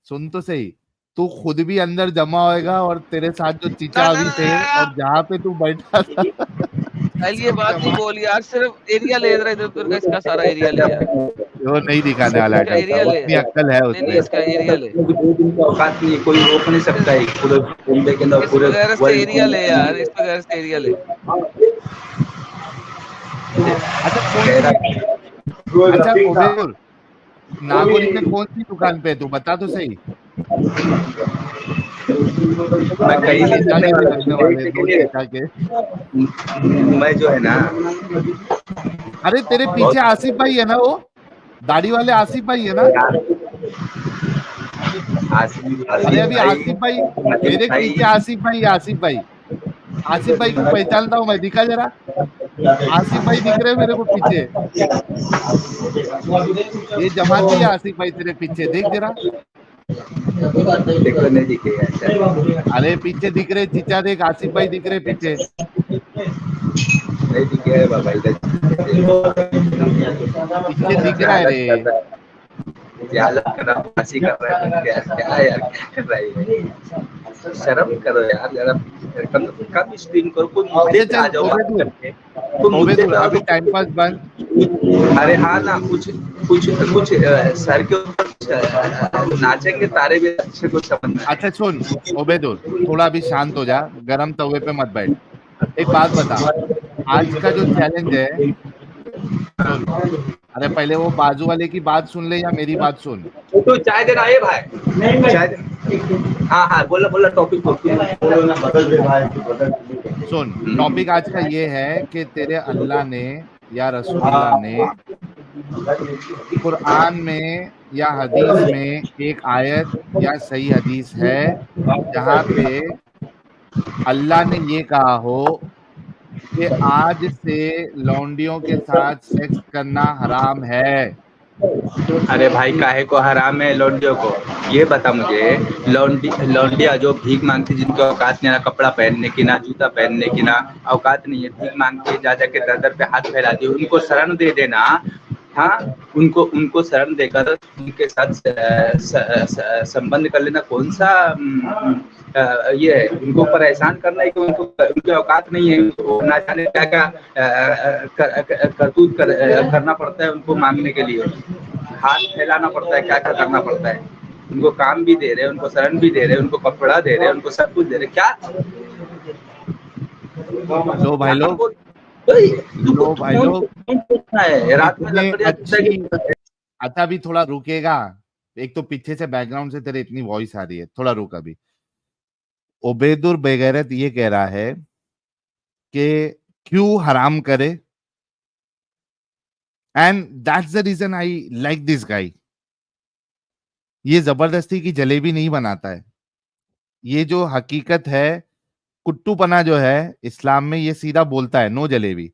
सुन तो सही, तू खुद भी अंदर जमा होएगा और तेरे साथ जो चीचा ना ना अभी थे ना, और जहाँ पे तू बैठा था साहिल ये सब बात नहीं जमा। बोल यार, सिर्फ एरिया ले रहा, इधर उधर का इसका सारा एरिया ले यार, वो नहीं दिखाने वाला इसका है, एरिया ले। उतनी अक्ल है नहीं नहीं, उसमें। इसका एरिया ले, 2 दिन का औकात नहीं है, कोई रोक नहीं सकता है पूरे बॉम्बे के अंदर, इस पूरे बगैर से वर्ल्ड एरिया ले यार, इस बगैर से एरिया ले। अच्छा कौन सी, अच्छा उबैदुल, नागोरी में कौन सी दुकान पे है तू बता तो सही। मैं कहीं नहीं चीचा जाने के वाला लगने वाले दो चीचा के। मैं जो है ना, अरे तेरे पीछे आसिफ भाई है ना, वो दाढ़ी वाले आसिफ भाई है ना। अरे अभी आसिफ भाई मेरे पीछे, आसिफ भाई आसिफ भाई आसिफ भाई को पहचानता हूँ मैं, दिखा जरा, आसिफ भाई दिख रहे हैं मेरे को पीछे, ये जमाती है आसिफ भाई तेरे पीछे, देख जरा। देखो नहीं दिखेगा, अरे पीछे दिख रहे चीचा, देख आसिफ भाई दिख रहे पीछे, नहीं दिखेगा बाबा, इधर पीछे दिख रहा है रे। जहालत कर रहा, फांसी कर रहा है, क्या यार, क्या कर रहा है, शर्म करो यार जरा, कम स्ट्रीम करो, कोई मुद्दे पे आ जाओ बात करके, कोई मुद्दे पे अभी टाइम पास बंद, अरे हाँ ना, कुछ कुछ कुछ सर के ऊपर नाचेंगे तारे भी अच्छे को समझ में। अच्छा सुन ओबेदुल, थोड़ा अभी शांत हो जा, गरम तवे पे मत बैठ। एक बात बता, आज का जो चैलेंज है, सुन, अरे पहले वो बाजू वाले की बात सुन ले या मेरी बात सुन। तो चाय देना है भाई, चाय देना। हाँ बोला बोला टॉपिक सुन, टॉपिक आज का ये है कि तेरे अल्लाह ने या रसूलुल्लाह ने कुरान में या हदीस में एक आयत या सही हदीस है जहाँ पे अल्लाह ने ये कहा हो कि आज से लौंडियों के साथ सेक्स करना हराम है। अरे भाई काहे को हराम है लौंडियों को, ये बता मुझे। लौंडिया जो भीख मांगती, जिनकी औकात नहीं, ना कपड़ा पहनने की, ना जूता पहनने की, ना औकात नहीं है, भीख मांगती है, जा जाके दर दर पे हाथ फैलाती है, उनको शरण दे देना। हाँ, उनको शरण देकर उनके साथ संबंध कर लेना कौन सा ये है? उनको परेशान करना है कि उनकी औकात नहीं है, उनको ना जाने क्या क्या करतूत करना पड़ता है उनको मांगने के लिए, हाथ फैलाना पड़ता है, क्या क्या करना पड़ता है। उनको काम भी दे रहे हैं, उनको शरण भी दे रहे हैं, उनको कपड़ा दे रहे हैं, उनको सब कुछ दे रहे हैं। क्या लो भाई लोग, लो भाई लोग, रात में अच्छा अभी थोड़ा रुकेगा। एक तो पीछे से बैकग्राउंड से तेरे इतनी वॉइस आ रही है, थोड़ा रुक अभी। ओबेदुल बेगैरत ये कह रहा है कि क्यों हराम करे, and that's the reason I like this guy. ये जबरदस्ती की जलेबी नहीं बनाता है, ये जो हकीकत है, कुट्टूपना जो है इस्लाम में, ये सीधा बोलता है, नो जलेबी।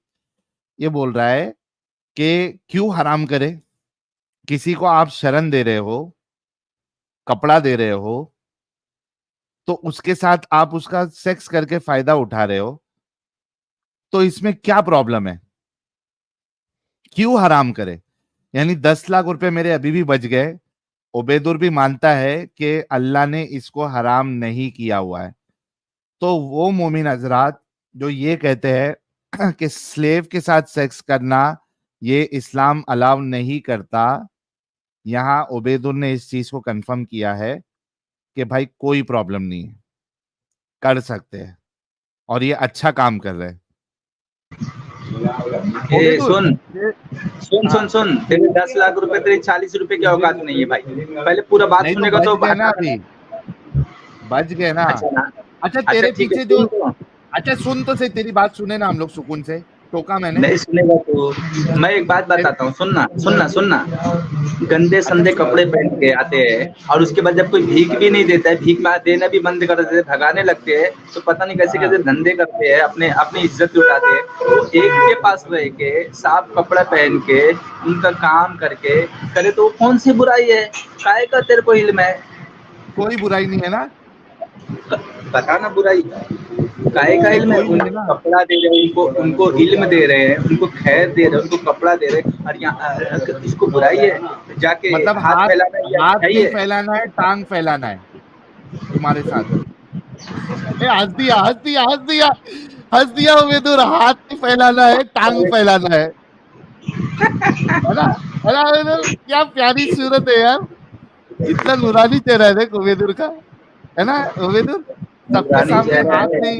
ये बोल रहा है कि क्यों हराम करे, किसी को आप शरण दे रहे हो, कपड़ा दे रहे हो, तो उसके साथ आप उसका सेक्स करके फायदा उठा रहे हो, तो इसमें क्या प्रॉब्लम है, क्यों हराम करे? यानी 10 लाख रुपए मेरे अभी भी बच गए। ओबेदुल भी मानता है कि अल्लाह ने इसको हराम नहीं किया हुआ है। तो वो मोमिन हजरात जो ये कहते हैं कि स्लेव के साथ सेक्स करना ये इस्लाम अलाउ नहीं करता, यहाँ ओबेदुल ने इस चीज को कंफर्म किया है कि भाई कोई प्रॉब्लम नहीं है, कर सकते हैं, और ये अच्छा काम कर रहे हैं। सुन, तेरे 10 लाख रुपए, तेरे 40 रुपए की औकात नहीं है भाई। पहले पूरा बात सुनेगा तो बच गए ना। अच्छा तेरे पीछे जो, अच्छा सुन तो से, तेरी बात सुने ना हम लोग सुकून से, टोका मैंने नहीं सुनेगा तो मैं एक बात बताता हूँ, सुनना। गंदे संदे कपड़े पहन के आते हैं और उसके बाद जब कोई भीख भी नहीं देता है, भीख देना भी बंद कर देते हैं, भगाने लगते हैं, तो पता नहीं कैसे कैसे धंधे करते हैं, अपनी इज्जत उठाते हैं। तो एक के पास रह के साफ कपड़ा पहन के उनका काम करके करे तो कौन सी बुराई है? काहे का तेरे को इल्म है? कोई बुराई नहीं है ना, बताना बुराई काहे का इल्म है? उनको कपड़ा दे रहे हैं, उनको इल्म दे रहे हैं, उनको खैर दे रहे हैं, उनको कपड़ा दे रहे हैं, और यहाँ इसको बुराई है? जाके मतलब हाथ नहीं फैलाना है, टांग फैलाना है तुम्हारे साथ। हंस दिया उम्मीदुर, हाथ नहीं फैलाना है, टांग फैलाना है ना? क्या प्यारी सूरत है यार, इतना नूरानी चेहरा है देख उम्मीदुर का, है ना उम्मीदुर? सबके सामने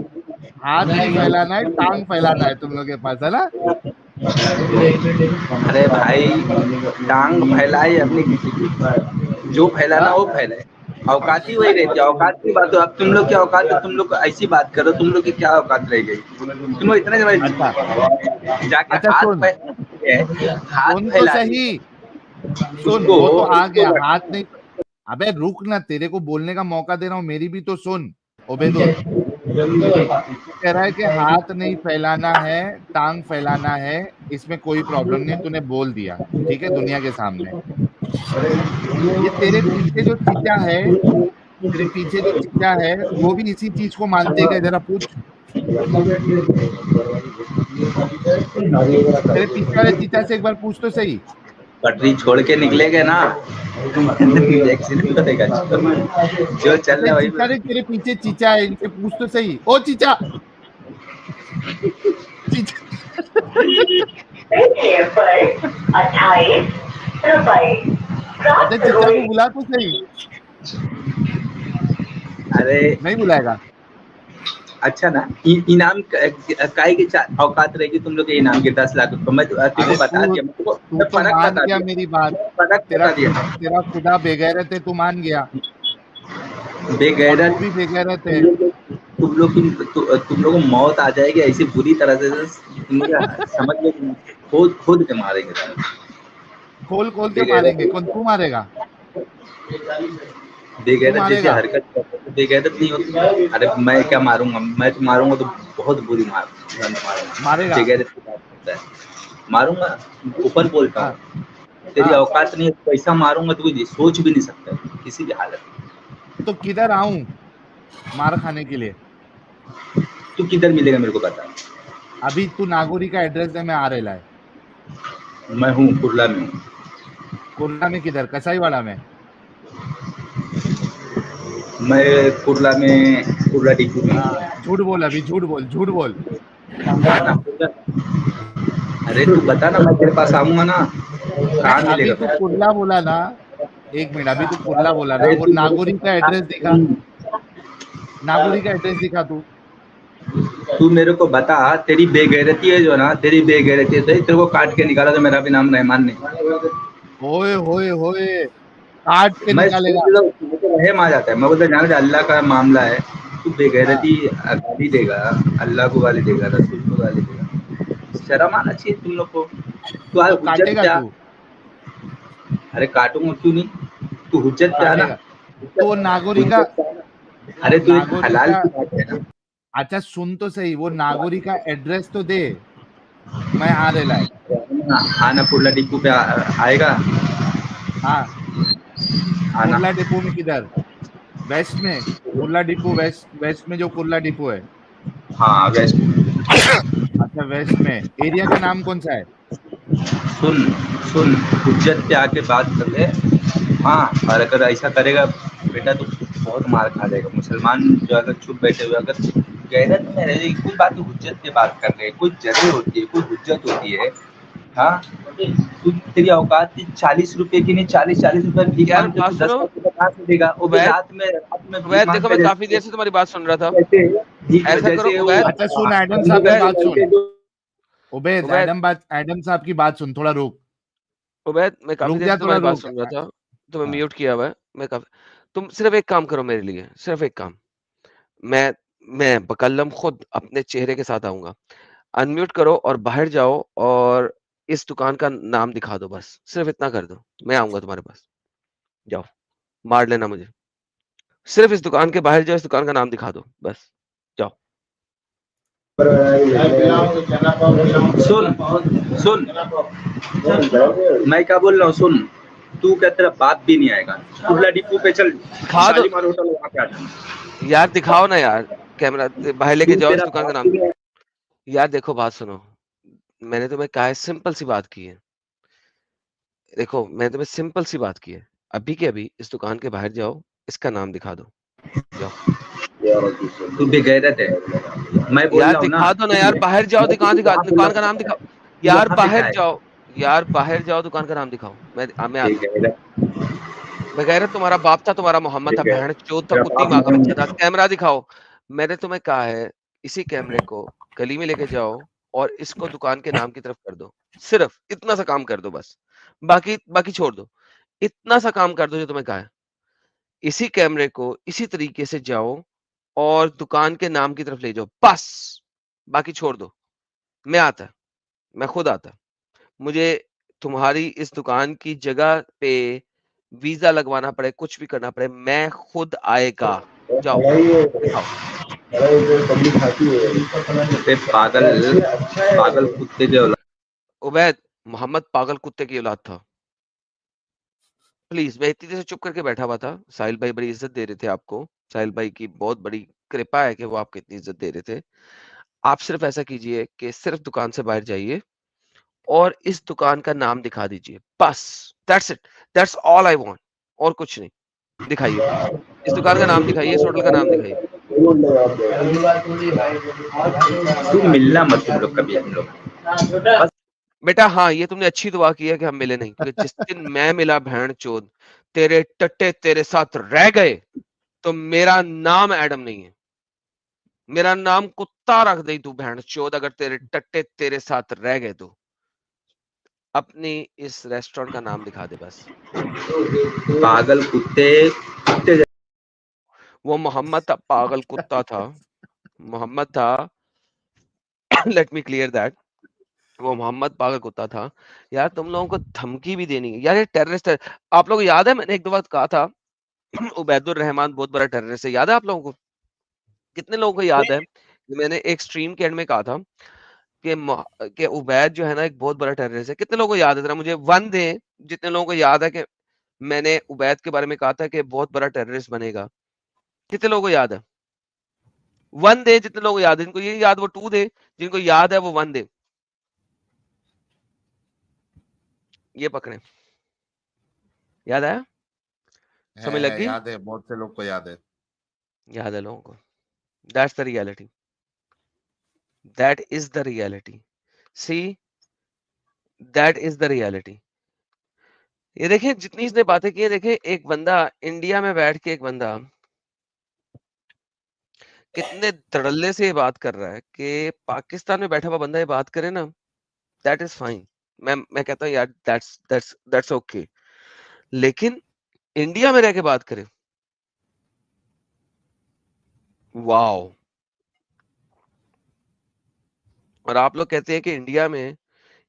हाथ नहीं फैलाना है, टांग फैलाना है तुम लोग के पास, है ना? अरे भाई टांग फैलाए अपनी किसी की, जो फैलाना वो फैलाए, औकात ही वही रहती है। औकात की बात हो, अब तुम लोग क्या औकात है? तुम लोग ऐसी बात करो, तुम लोग की क्या औकात रह गई? तुम लोग इतने जाके हाथ फैला सही, सुन वो तो आ गया, हाथ नहीं। अबे रुक ना, तेरे को बोलने का मौका दे रहा हूँ, मेरी भी तो सुन। ओबेदुल कह रहा है कि हाथ नहीं फैलाना है, टांग फैलाना है, इसमें कोई प्रॉब्लम नहीं, तूने बोल दिया, ठीक है, दुनिया के सामने। ये तेरे पीछे जो चीचा है, वो भी इसी चीज को मानते हैं? जरा पूछ, तेरे पीछे वाले चीचा से एक बार पूछ तो सही। पटरी छोड़ के निकलेगे ना एक्सीडेंट होगा, जो चल रहा है वही। तेरे पीछे चीचा है, इनसे पूछ तो सही। ओ चीचा पेटीएम पर 28 रुपए अच्छा प्राप्त चिच्चा हुए। को बुला तो सही, अरे नहीं बुलाएगा। अच्छा ना, इनाम काय की औकात रहेगी तुम लोग के इनाम के 10 लाख रुपए। मैं तुमको अरे बता तू दिया, तू मैं तो फर्क मान बता गया दिया, मेरी बात, फर्क तेरा बता दिया। तेरा खुदा बेगैरत है, तू मान गया, और बेगैरत तू भी बेगैरत है। तुम लोग को मौत आ जाएगी ऐसी बुरी तरह से, तुम लोग समझ लो, खुद के मारेंगे। खोल खोल के बेगैरत मारेंगे, कौन तू मारेगा? बेगैरत जैसी मारेगा? हरकत करते तो बेगैरत नहीं होती। अरे मैं क्या मारूंगा, मैं तो मारूंगा तो बहुत बुरी मारूंगा। मारेगा? बेगैरत की बात करता है, मारूंगा, ऊपर बोलता हाँ हूँ। तेरी हाँ, औकात नहीं है, पैसा मारूंगा तो कोई सोच भी नहीं सकता किसी भी हालत में। तो किधर आऊं मार खाने के लिए? तू किधर मिलेगा मेरे को बता। अभी तू नागोरी का एड्रेस दे, मैं आ रहा है। मैं हूँ कुर्ला में हूँ। कुर्ला में किधर? कसाईवाड़ा में? मैं कुर्ला में, कुर्ला डिपू में हूँ। झूठ बोल, अभी झूठ बोल, झूठ बोल। अरे तू बता ना, मैं तेरे पास आऊंगा ना, कहाँ अभी मिलेगा तू फिर? कुर्ला बोला ना, एक मिनट, अभी तू कुर्ला बोला ना, वो नागोरी का एड्रेस दिखा, नागोरी का एड्रेस दिखा तू मेरे को बता, तेरी बेगैरती है जो ना, तेरी बेगैरती है, तो तेरे को काट के निकाला तो मेरा भी नाम रहमान नहीं। होए होए होए, काट के मैं निकालेगा। रहम आ जाता है, मैं बोलता जाना अल्लाह का मामला है। तू बेगैरती हाँ। गाली देगा, अल्लाह को गाली देगा, रसूल को गाली देगा, शर्म आना चाहिए तुम लोग को। तू आज तो हुज्जत काटेगा क्या? तू? अरे काटूंगा क्यों नहीं, तू हुज्जत क्या ना। काटेगा तो वो नागोरी का, अरे तू एक नागोरी हलाल का, की बात है ना। अच्छा सुन तो सही, वो नागोरी का एड्रेस तो दे, मैं आ रहा है। आना कुर्ला डिपू पे आएगा। हाँ, आना। कुर्ला डिपो में किधर? वेस्ट में? कुर्ला डिपो वेस्ट, वेस्ट में जो कुर्ला डिपो है। हाँ वेस्ट। अच्छा वेस्ट में, एरिया का नाम कौन सा है? सुन सुन, हुज्जत पे आके बात कर ले। हाँ, और अगर ऐसा करेगा बेटा तो बहुत मार खा जाएगा। मुसलमान जो अगर चुप बैठे हुए, अगर गैरत में रह जाएगी, कोई बात हुज्जत पे बात कर रहे, कोई जगह होती है, कोई हुज्जत होती है। हाँ, तू तेरी औकात 40 रुपए की नहीं, 40 रुपए भीख यार मांगते, बात तू 10 सुनो, रुपए कहाँ से देगा? वो भी उबैद, रात में भीख उबैद देखो मांगते मैं रहते काफी देर से तुम्हारी बात सुन रहा था। ऐसा ऐसा करो उबैद, अच्छा सुन, एडम साहब की बात सुन, उबैद, उबैद, एडम साहब की बात सुन, थोड़ा रुक, उबैद मैं काफी रुक देर जा, से थोड़ा तुम्हारी बात रुक। सुन रहा था, तुम्हें हाँ, म्यूट किया हुआ है। मैं काफी, तुम सिर्फ एक काम करो मेरे लिए, सिर्फ एक काम। मैं मैं बकल्लम खुद अपने चेहरे के साथ आऊंगा। अनम्यूट करो और बाहर जाओ और इस दुकान का नाम दिखा दो, बस सिर्फ इतना कर दो, मैं आऊंगा तुम्हारे पास। जाओ, मार लेना मुझे, सिर्फ इस दुकान के बाहर जाओ, इस दुकान का नाम दिखा दो, बस जाओ। सुन सुन, मैं क्या बोल रहा हूँ सुन, तू क्या तेरा बाप भी नहीं आएगा। कुर्ला डिपू पे चल, दिखा दो शालीमार होटल वहाँ पे आ जाना। यार, दिखाओ ना यार, कैमरा बाहर लेके जाओ, इस तेरा दुकान का बाप नाम। भी नहीं यार देखो बात सुनो, मैंने तुम्हें कहा है, सिंपल सी बात की है। देखो मैंने तुम्हें सिंपल सी बात की है, अभी के अभी इस दुकान के बाहर जाओ, इसका नाम दिखा दो, जाओ। तू बेगैरत है, मैं बोल यार रहा हूँ ना। दिखा दो ना यार, बाहर जाओ, दुकान का नाम दिखाओ। यार वहाँ पे बाहर क्या है? जाओ, यार बाहर जाओ, दुकान का नाम दिखाओ। मैं आता हूँ। बेगैरत, बगैर तुम्हारा बाप था, तुम्हारा मोहम्मद था, बहन चोद था, तेरा कुत्ती बाप माँ का बच्चा था। मोहम्मद। कैमरा दिखाओ। मैंने तुम्हें कहा है, इसी कैमरे को गली में लेके जाओ और इसको दुकान के नाम की तरफ कर दो। सिर्फ इतना सा काम कर दो बस, बाकी बाकी छोड़ दो। इतना सा काम कर दो जो तुम्हें कहा है। इसी कैमरे को इसी तरीके से जाओ और दुकान के नाम की तरफ ले जाओ, बस। बाकी छोड़ दो। मैं आता, मैं खुद आता। मुझे तुम्हारी इस दुकान की जगह पे वीजा लगवाना पड़े, कुछ भी करना पड़े, मैं खुद आएगा। जाओ, दिखाओ। पागल पागल कुत्ते के औलाद। उबैद, मोहम्मद पागल कुत्ते की औलाद था। प्लीज, मैं इतनी देर से चुप करके बैठा हुआ था। साहिल भाई बड़ी इज्जत दे रहे थे आपको। साहिल भाई की बहुत बड़ी कृपा है कि वो आपको इतनी इज्जत दे रहे थे। आप सिर्फ ऐसा कीजिए कि सिर्फ दुकान से बाहर जाइए और इस दुकान का नाम दिखा दीजिए, बस। That's it, that's all I want. और कुछ नहीं। दिखाइए प्लीज, इस दुकान का नाम दिखाइए, इस होटल का नाम दिखाइए। तू मिलना मत तुम लोग कभी, हम लोग बस। बेटा हाँ, ये तुमने अच्छी दुआ की है कि हम मिले नहीं, क्योंकि जिस दिन मैं मिला बहन चोद, तेरे टट्टे तेरे साथ रह गए, तो मेरा नाम एडम नहीं है, मेरा नाम कुत्ता रख दे तू बहन चोद, अगर तेरे टट्टे तेरे साथ रह गए तो। अपनी इस रेस्टोरेंट का नाम दिखा दे बस। पागल कुत्ते, कुत्ते वो मोहम्मद था, पागल कुत्ता था, मोहम्मद था। लेट मी क्लियर दैट, वो मोहम्मद पागल कुत्ता था। यार तुम लोगों को धमकी भी देनी है यार, ये टेररिस्ट है। आप लोगों को याद है मैंने एक दो बार कहा था उबैदुर रहमान बहुत बड़ा टेररिस्ट है, याद है आप लोगों को? कितने लोगों को याद है कि मैंने एक स्ट्रीम के एंड में कहा था कि उबैद जो है ना एक बहुत बड़ा टेररिस्ट है? कितने लोगों को याद है? जरा मुझे वन दे जितने लोगों को याद है कि मैंने उबैद के बारे में कहा था कि बहुत बड़ा टेररिस्ट बनेगा। कितने लोगों को याद है? वन दे जितने लोगों को याद है। जिनको ये याद वो टू दे, जिनको याद है वो वन दे। ये पकड़े, याद आया? समझ लग गई? याद है, बहुत से लोग को याद है। याद है लोगों को। That's the reality, that is the reality, see that is the reality. ये देखिए जितनी इसने बातें की है, देखिए एक बंदा इंडिया में बैठ के, एक बंदा कितने धड़ल्ले से ये बात कर रहा है कि पाकिस्तान में बैठा हुआ बंदा ये बात करे ना, दैट इज फाइन। मैं कहता हूँ यार दैट्स ओके, लेकिन इंडिया में रह के बात करे, वाओ। और आप लोग कहते हैं कि इंडिया में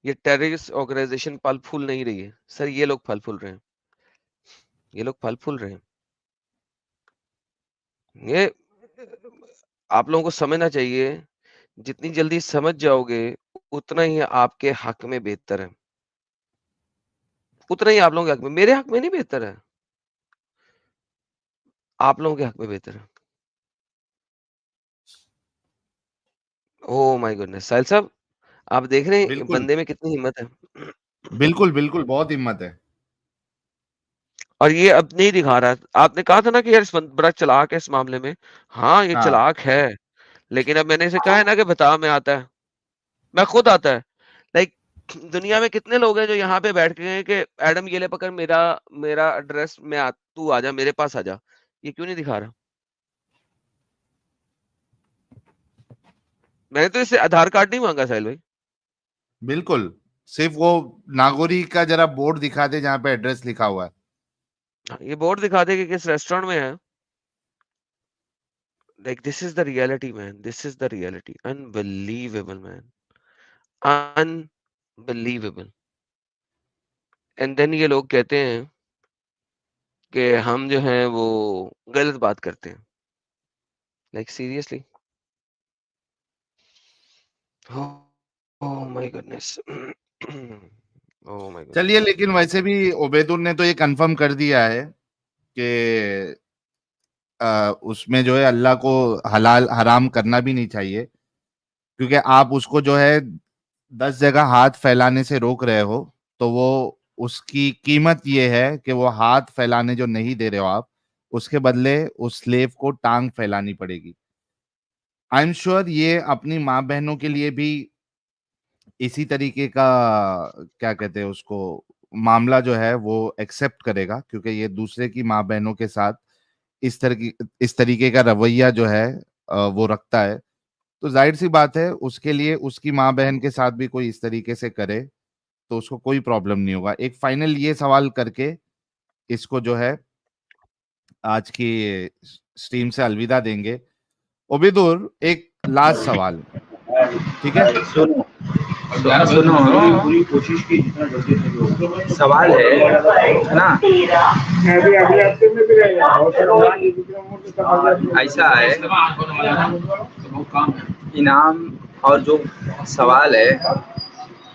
ये टेररिस्ट ऑर्गेनाइजेशन फल फूल नहीं रही है। सर ये लोग फल फूल रहे हैं, ये लोग फल फूल रहे हैं। ये आप लोगों को समझना चाहिए, जितनी जल्दी समझ जाओगे उतना ही आपके हक में बेहतर है, उतना ही आप लोगों के हक में। मेरे हक में नहीं बेहतर है, आप लोगों के हक में बेहतर है। ओह माय गुडनेस, साहिल साहब आप देख रहे हैं बिल्कुल बंदे में कितनी हिम्मत है। बिल्कुल बिल्कुल, बहुत हिम्मत है। और ये अब नहीं दिखा रहा है। आपने कहा था ना कि यार बड़ा चालाक है इस मामले में। हाँ ये हाँ चालाक है, लेकिन अब मैंने इसे कहा है ना कि बता मैं आता है, मैं खुद आता है। लाइक दुनिया में कितने लोग हैं जो यहाँ पे बैठ गए हैं कि एडम ये ले पकड़ मेरा मेरा एड्रेस में तू आ जा, मेरे पास आ जा। ये क्यों नहीं दिखा रहा? मैंने तो इससे आधार कार्ड नहीं मांगा साहिल भाई। बिल्कुल, सिर्फ वो नागोरी का जरा बोर्ड दिखा दे जहाँ पे एड्रेस लिखा हुआ है। ये बोर्ड दिखा दे कि किस रेस्टोरेंट में है। Like this is the reality man, this is the reality. Unbelievable man, unbelievable. And then ये लोग कहते हैं कि हम जो हैं वो गलत बात करते हैं। Like seriously, oh my goodness, oh my goodness. चलिए, लेकिन वैसे भी ओबेदुल ने तो ये कंफर्म कर दिया है कि उसमें जो है अल्लाह को हलाल हराम करना भी नहीं चाहिए, क्योंकि आप उसको जो है 10 जगह हाथ फैलाने से रोक रहे हो, तो वो उसकी कीमत ये है कि वो हाथ फैलाने जो नहीं दे रहे हो आप, उसके बदले उस स्लेव को टांग फैलानी पड़ेगी। आई एम श्योर ये अपनी माँ बहनों के लिए भी इसी तरीके का, क्या कहते हैं उसको, मामला जो है वो एक्सेप्ट करेगा, क्योंकि ये दूसरे की माँ बहनों के साथ इस तरीके का रवैया जो है वो रखता है। तो जाहिर सी बात है उसके लिए उसकी माँ बहन के साथ भी कोई इस तरीके से करे तो उसको कोई प्रॉब्लम नहीं होगा। एक फाइनल ये सवाल करके इसको जो है आज की स्ट्रीम से अलविदा देंगे। ओबेदुर, एक लास्ट सवाल, ठीक है? सुनो सुनो, पूरी कोशिश की जितना जल्दी से सवाल है ना, ऐसा है इनाम और जो सवाल है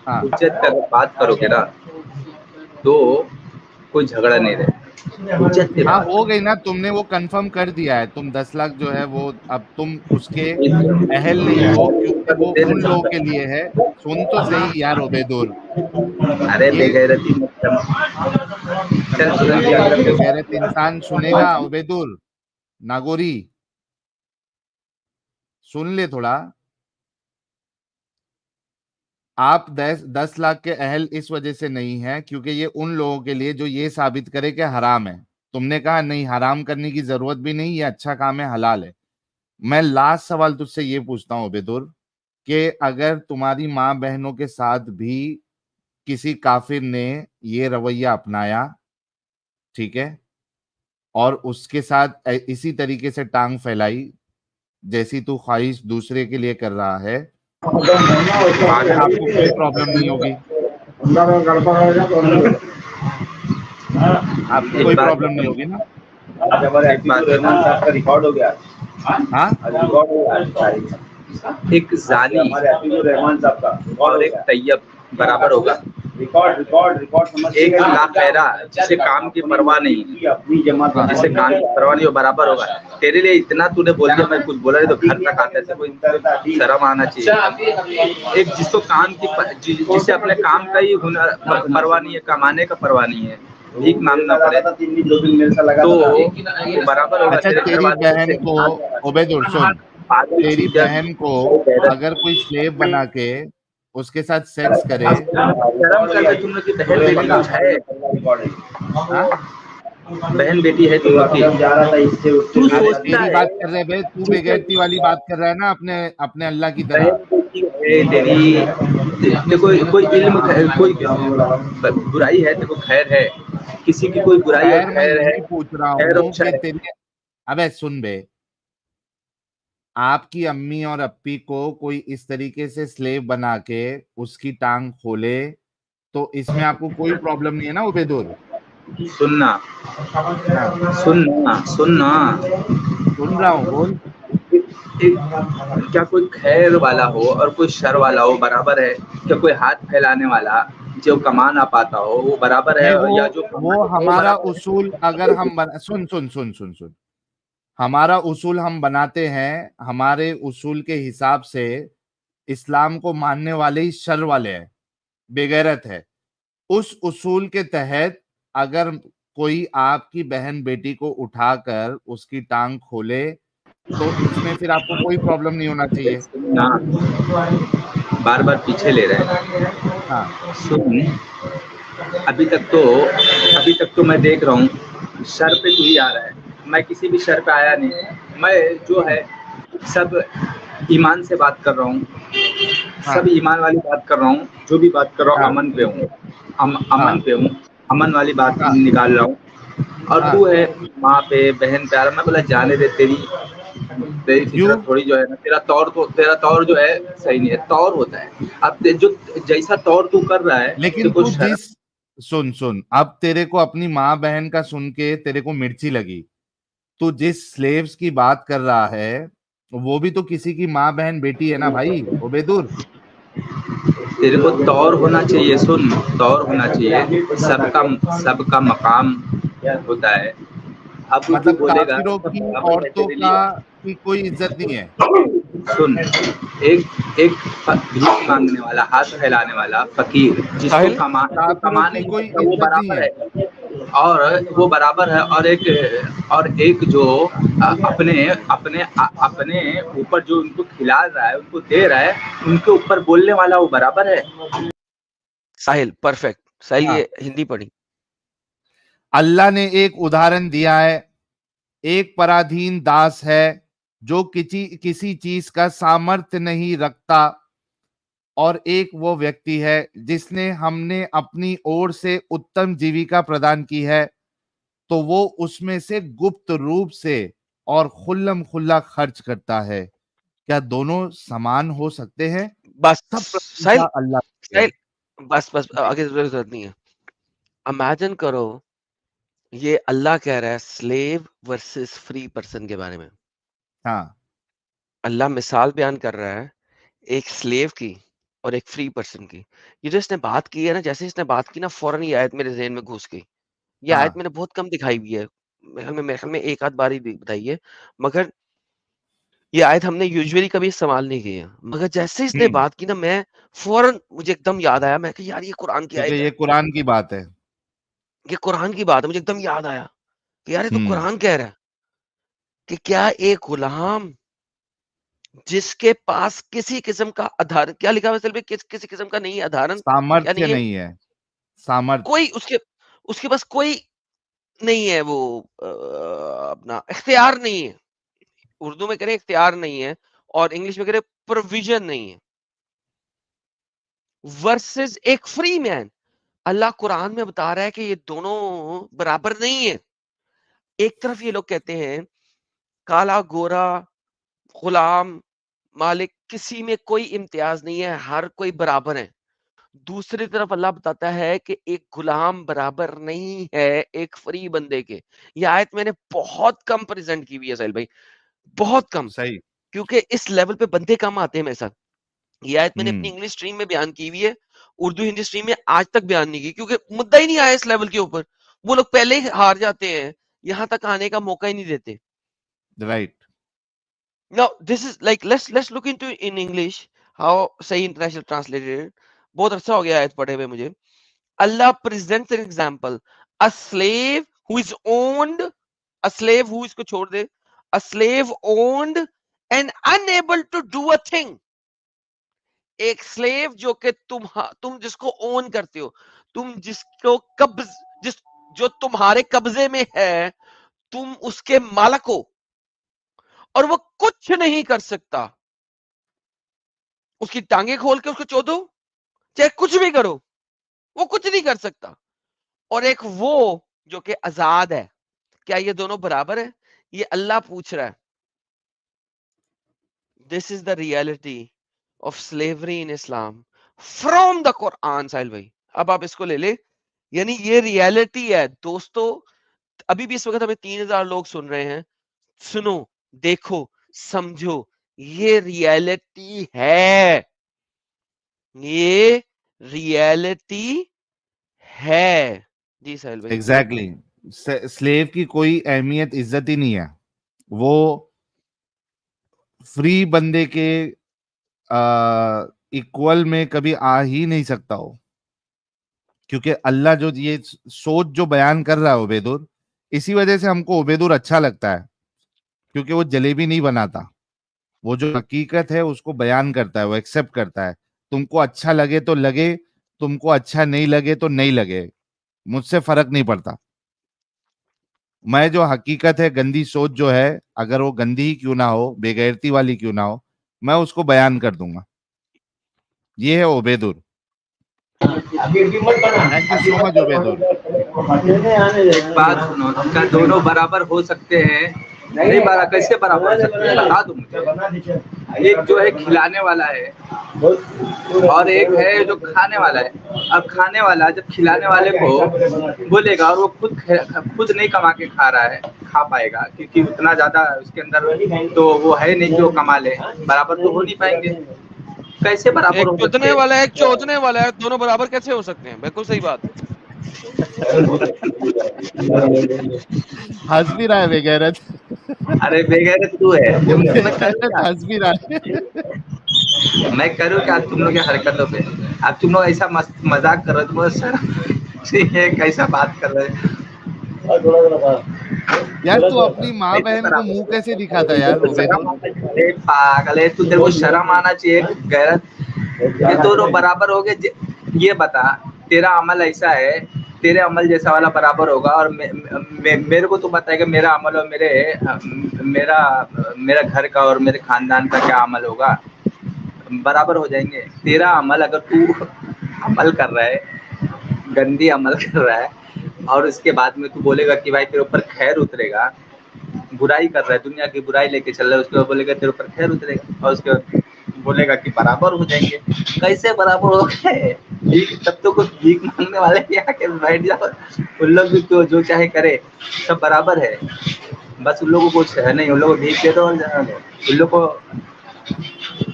हाँ उचित पर बात करोगे ना तो कोई झगड़ा नहीं रहे। उचित पे हाँ, बात हो गई ना, तुमने वो कंफर्म कर दिया है, तुम 10 लाख जो है वो अब तुम उसके अहल नहीं हो, क्योंकि वो उन लोगों के लिए है। सुन तो सही यार ओबेदुर, अरे ये बेगैरती मत कर। चल सुन दिया ये बेगैरत इंसान सुनेगा ओबेदुर। नागोरी सुन ले थोड़ा, आप 10 लाख के अहल इस वजह से नहीं है क्योंकि ये उन लोगों के लिए जो ये साबित करे कि हराम है। तुमने कहा नहीं, हराम करने की जरूरत भी नहीं, ये अच्छा काम है, हलाल है। मैं लास्ट सवाल तुझसे ये पूछता हूँ उबैदुर, कि अगर तुम्हारी माँ बहनों के साथ भी किसी काफिर ने ये रवैया अपनाया, ठीक है, और उसके साथ इसी तरीके से टांग फैलाई जैसी तू ख्वाहिश दूसरे के लिए कर रहा है, तो फिर आपको कोई प्रॉब्लम नहीं होगी, आपको कोई प्रॉब्लम नहीं होगी ना? रिकॉर्ड हो गया। हाँ, एक जानी रहमान साहब का और एक तैयब बराबर होगा। रिकॉर्ड एक लाखेरा जिसे काम की परवाह नहीं, जिसे काम की परवाह नहीं, वो बराबर होगा। तेरे लिए इतना तूने बोल दिया, मैं कुछ बोला नहीं तो घर तक आते से कोई शर्म आना चाहिए। एक जिसको काम की जिसे अपने काम का ही हुनर परवाह नहीं है, कमाने का परवाह नहीं है, भीख मांगना पड़े तो बराबर होगा। अच्छा, तेरी बहन को उबैदुर सुन, तेरी बहन को अगर कोई स्लेव बना के उसके साथ सेक्स करे, शर्म कर ले तुम लोग की बहन बेटी कुछ है, बहन बेटी है तुम लोग की। तू सोचता तेरी है बात कर रहे बे, तू बेगैरती वाली बात कर रहा है ना अपने अल्लाह की तरह। तेरी कोई इल्म कोई बुराई है देखो, खैर है, किसी की कोई बुराई और मैं खैर है, यही पूछ रहा खैर हूँ और कि शर। तेरी, अबे सुन बे, आपकी अम्मी और अप्पी को कोई इस तरीके से स्लेव बना के उसकी टांग खोले तो इसमें आपको कोई प्रॉब्लम नहीं है ना उबैदुर? सुनना हाँ, सुनना सुनना, सुन रहा हूँ, बोल। क्या कोई खैर वाला हो और कोई शर वाला हो बराबर है? क्या कोई हाथ फैलाने वाला जो कमा ना पाता हो वो बराबर है, नहीं, या जो वो हमारा उसूल अगर हम सुन सुन सुन सुन सुन, हमारा उसूल हम बनाते हैं, हमारे उसूल के हिसाब से इस्लाम को मानने वाले ही शर वाले हैं, बेगैरत है। उस उसूल के तहत अगर कोई आपकी बहन बेटी को उठाकर उसकी टांग खोले तो इसमें फिर आपको कोई प्रॉब्लम नहीं होना चाहिए। ना बार बार पीछे ले रहे हैं। हाँ, सुन, अभी तक तो मैं देख रहा हूँ शर पे तू ही आ रहा है, मैं किसी भी शर पे आया नहीं। मैं जो है सब ईमान से बात कर रहा हूँ, सब ईमान वाली बात कर रहा हूँ, जो भी बात कर रहा हूँ अमन पे हूँ, अमन पे हूँ, अमन वाली बात निकाल रहा हूँ। और तू है माँ पे बहन पे आ रहा। मैं बोला जाने दे, तेरी फितरत थोड़ी जो है ना, तेरा तौर जो है सही नहीं है, तौर होता है। अब जो जैसा तौर तू कर रहा है, लेकिन तू जिस सुन, अब तेरे को अपनी माँ बहन का सुन के तेरे को मिर्ची लगी, तू जिस स्लेव्स की बात कर रहा है वो भी तो किसी की माँ बहन बेटी है ना भाई उबैदुर। तेरे को तौर होना चाहिए, सुन, तौर होना चाहिए, सबका मकाम होता है। अब तू मतलब बोलेगा काफिरों की बराबर है औरतों तेरे का लिए। की कोई इज्जत नहीं है। सुन, एक भीख मांगने वाला, हाथ फैलाने वाला फकीर जिसको काफिरों कमाने की कोई वो इज्जत नहीं बराबर है। है, और वो बराबर है। और एक जो अपने ऊपर जो उनको खिला रहा है, उनको दे रहा है, उनके ऊपर बोलने वाला वो बराबर है। साहिल परफेक्ट, साहिल हाँ। ये हिंदी पढ़ी। अल्लाह ने एक उदाहरण दिया है, एक पराधीन दास है जो किसी चीज का सामर्थ्य नहीं रखता, और एक वो व्यक्ति है जिसने हमने अपनी ओर से उत्तम जीविका प्रदान की है, तो वो उसमें से गुप्त रूप से और खुल्लम खुल्ला खर्च करता है। क्या दोनों समान हो सकते हैं? बस सब साहिल, प्रशंसा अल्लाह की है। बस आगे जरूरत नहीं है। इमेजिन करो, ये अल्लाह कह रहा है स्लेव वर्सेस फ्री पर्सन के बारे में। हाँ, अल्लाह मिसाल बयान कर रहा है एक स्लेव की और एक फ्री पर्सन की। ये जो इसने बात की है ना, जैसे इसने बात की ना, फौरन ये आयत मेरे ज़हन में घुस गई। ये आयत हाँ, मैंने बहुत कम दिखाई हुई है, मेरे ख्याल में एक आध बार ही बताई है, मगर ये आयत हमने यूजुअली कभी इस्तेमाल नहीं की है। मगर जैसे इसने बात की ना, मैं फौरन मुझे एकदम याद आया, मैं कि यार ये कुरान की क्योंकि आयत है, ये कुरान की बात है। ये कुरान की बात है। मुझे एकदम याद आया कि यार ये तो हम्म कुरान कह रहा है कि क्या एक गुलाम जिसके पास किसी किस्म का आधार, क्या लिखा हुआ है पे, किसी किस्म का नहीं है आधारण, क्या सामर्थ्य नहीं है, नहीं है, सामर्थ्य। कोई उसके उसके पास कोई नहीं है, वो अपना इख्तियार नहीं है, उर्दू में करें इख्तियार नहीं है और इंग्लिश में करें प्रोविजन नहीं है, वर्सेस एक फ्री मैन। अल्लाह कुरान में बता रहा है कि ये दोनों बराबर नहीं है। एक तरफ ये लोग कहते हैं काला गोरा गुलाम मालिक किसी में कोई इम्तियाज नहीं है, हर कोई बराबर है। दूसरी तरफ अल्लाह बताता है कि एक गुलाम बराबर नहीं है एक फ्री बंदे के। ये आयत मैंने बहुत कम प्रेजेंट की हुई है साहिल भाई, बहुत कम, सही। क्योंकि इस लेवल पे बंदे कम आते हैं मेरे साथ। ये आयत मैंने अपनी हम्म। इंग्लिश स्ट्रीम में बयान की हुई है, उर्दू हिंदी स्ट्रीम में आज तक बयान नहीं की, क्योंकि मुद्दा ही नहीं आया इस लेवल के ऊपर। वो लोग पहले ही हार जाते हैं, यहाँ तक आने का मौका ही नहीं देते। Right. Now this is like let's look into in English how Sahih International translated it. बहुत अच्छा हो गया आयत पढ़े हुए मुझे। Allah presents an example, a slave who is owned, a slave who इसको छोड़ दे, a slave owned and unable to do a thing. एक स्लेव जो कि तुम जिसको ओन करते हो, तुम जिसको जो तुम्हारे कब्जे में है, तुम उसके मालिक हो और वो कुछ नहीं कर सकता। उसकी टांगे खोल के उसको चोदो, चाहे कुछ भी करो, वो कुछ नहीं कर सकता। और एक वो जो कि आजाद है, क्या ये दोनों बराबर है? ये अल्लाह पूछ रहा है। This is the reality of slavery in Islam from the Quran. Sahil भाई अब आप इसको ले ले, यानी ये रियलिटी है दोस्तों। अभी भी इस वक्त हमें 3000 लोग सुन रहे हैं, सुनो, देखो, समझो, ये रियलिटी है, ये रियलिटी है। जी साहिल भाई। एग्जैक्टली। स्लेव की कोई अहमियत इज्जत ही नहीं है, वो फ्री बंदे के इक्वल में कभी आ ही नहीं सकता हो, क्योंकि अल्लाह जो ये सोच जो बयान कर रहा है उबैदुर, इसी वजह से हमको उबैदुर अच्छा लगता है, क्योंकि वो जलेबी नहीं बनाता, वो जो हकीकत है उसको बयान करता है, वो एक्सेप्ट करता है। तुमको अच्छा लगे तो लगे, तुमको अच्छा नहीं लगे तो नहीं लगे, मुझसे फर्क नहीं पड़ता। मैं जो हकीकत है, गंदी सोच जो है, अगर वो गंदी ही क्यों ना हो, बेगैरती वाली क्यों ना हो, मैं उसको बयान कर दूंगा। ये है Ubaidur. Thank you so much Ubaidur. बात सुनो, क्या दोनों बराबर हो सकते हैं? नहीं बराबर, कैसे बराबर हो सकते हैं बता दो मुझे। एक जो है खिलाने वाला है और एक है जो खाने वाला है। अब खाने वाला जब खिलाने वाले को बोलेगा और वो खुद नहीं कमा के खा रहा है, खा पाएगा, क्योंकि उतना ज्यादा उसके अंदर तो वो है नहीं जो कमा ले, बराबर तो हो नहीं पाएंगे। कैसे बराबर एक हो सकते चोदने हैं? वाला है, एक चोदने वाला है, दोनों बराबर कैसे हो सकते हैं? बिल्कुल सही बात। हंस भी रहा है बेगैरत। अरे बेगैरत तू है। हंस भी रहा है। मैं करूँ क्या तुम लोग की हरकतों पे? अब तुम लोग ऐसा मजाक कर रहे हो, सर कैसा बात कर रहे हैं यार तू अपनी माँ बहन को मुंह कैसे दिखाता यार उबैदुर? अरे पागल है तू, तेरे को शर्म आना चाहिए गैरत। ये दोनों बराबर हो गए। ये बता, तेरा अमल ऐसा है, तेरे अमल जैसा वाला बराबर होगा, और मेरे को तो बताएगा मेरा अमल और मेरा घर का और मेरे खानदान का क्या अमल होगा, बराबर हो जाएंगे। तेरा अमल, अगर तू अमल कर रहा है, गंदी अमल कर रहा है, और उसके बाद में तू बोलेगा कि भाई तेरे ऊपर खैर उतरेगा, बुराई कर रहा है, दुनिया की बुराई लेके चल रहा है, उसके बाद बोलेगा तेरे ऊपर खैर उतरेगा, और उसके बाद बोलेगा कि बराबर हो जाएंगे। कैसे बराबर हो गए? तब तो कुछ भीख मांगने वाले आके बैठ जाओ, उन लोग भी तो जो चाहे करे, सब बराबर है। बस उन लोगों को कुछ है नहीं, उन लोगों को भीख दे दो, उन लोग को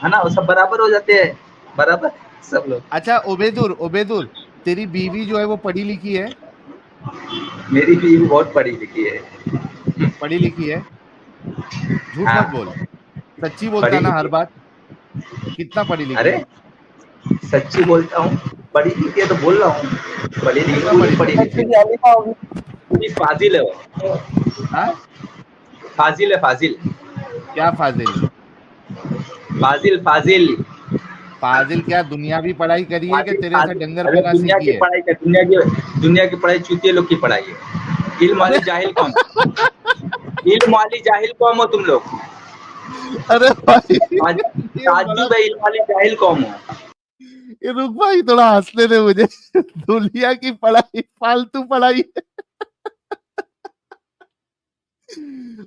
है ना, वो सब बराबर हो जाते हैं, बराबर सब लोग। अच्छा उबैदुर, तेरी बीवी जो है वो पढ़ी लिखी है? मेरी बीवी बहुत पढ़ी लिखी है। पढ़ी लिखी है? झूठ हाँ। मत बोल, सच्ची बोलता ना हर बात। कितना पढ़ी लिखी अरे है? सच्ची बोलता हूँ, पढ़ी लिखी है तो बोल रहा हूँ, पढ़ी लिखी है, फाजिल है वो। हाँ? फाजिल है, फाजिल। क्या फाजिल? फाजिल फाजिल फाजिल क्या दुनियावी पढ़ाई करी है कि फाजिल तेरे से फाजिल डंगर अरे पना दुनिया सीखी की है? पढ़ाई का दुनिया की पढ़ाई चूतिए लोग की पढ़ाई है। इल्म वाली जाहिल कौम, इल्म वाली जाहिल कौम हो तुम लोग। अरे भाई ये बड़ा ताज्जुब है, इल्म वाली जाहिल कौम हो। ये रुक भाई थोड़ा हंसने दे मुझे। दुनिया की पढ़ाई फालतू पढ़ाई।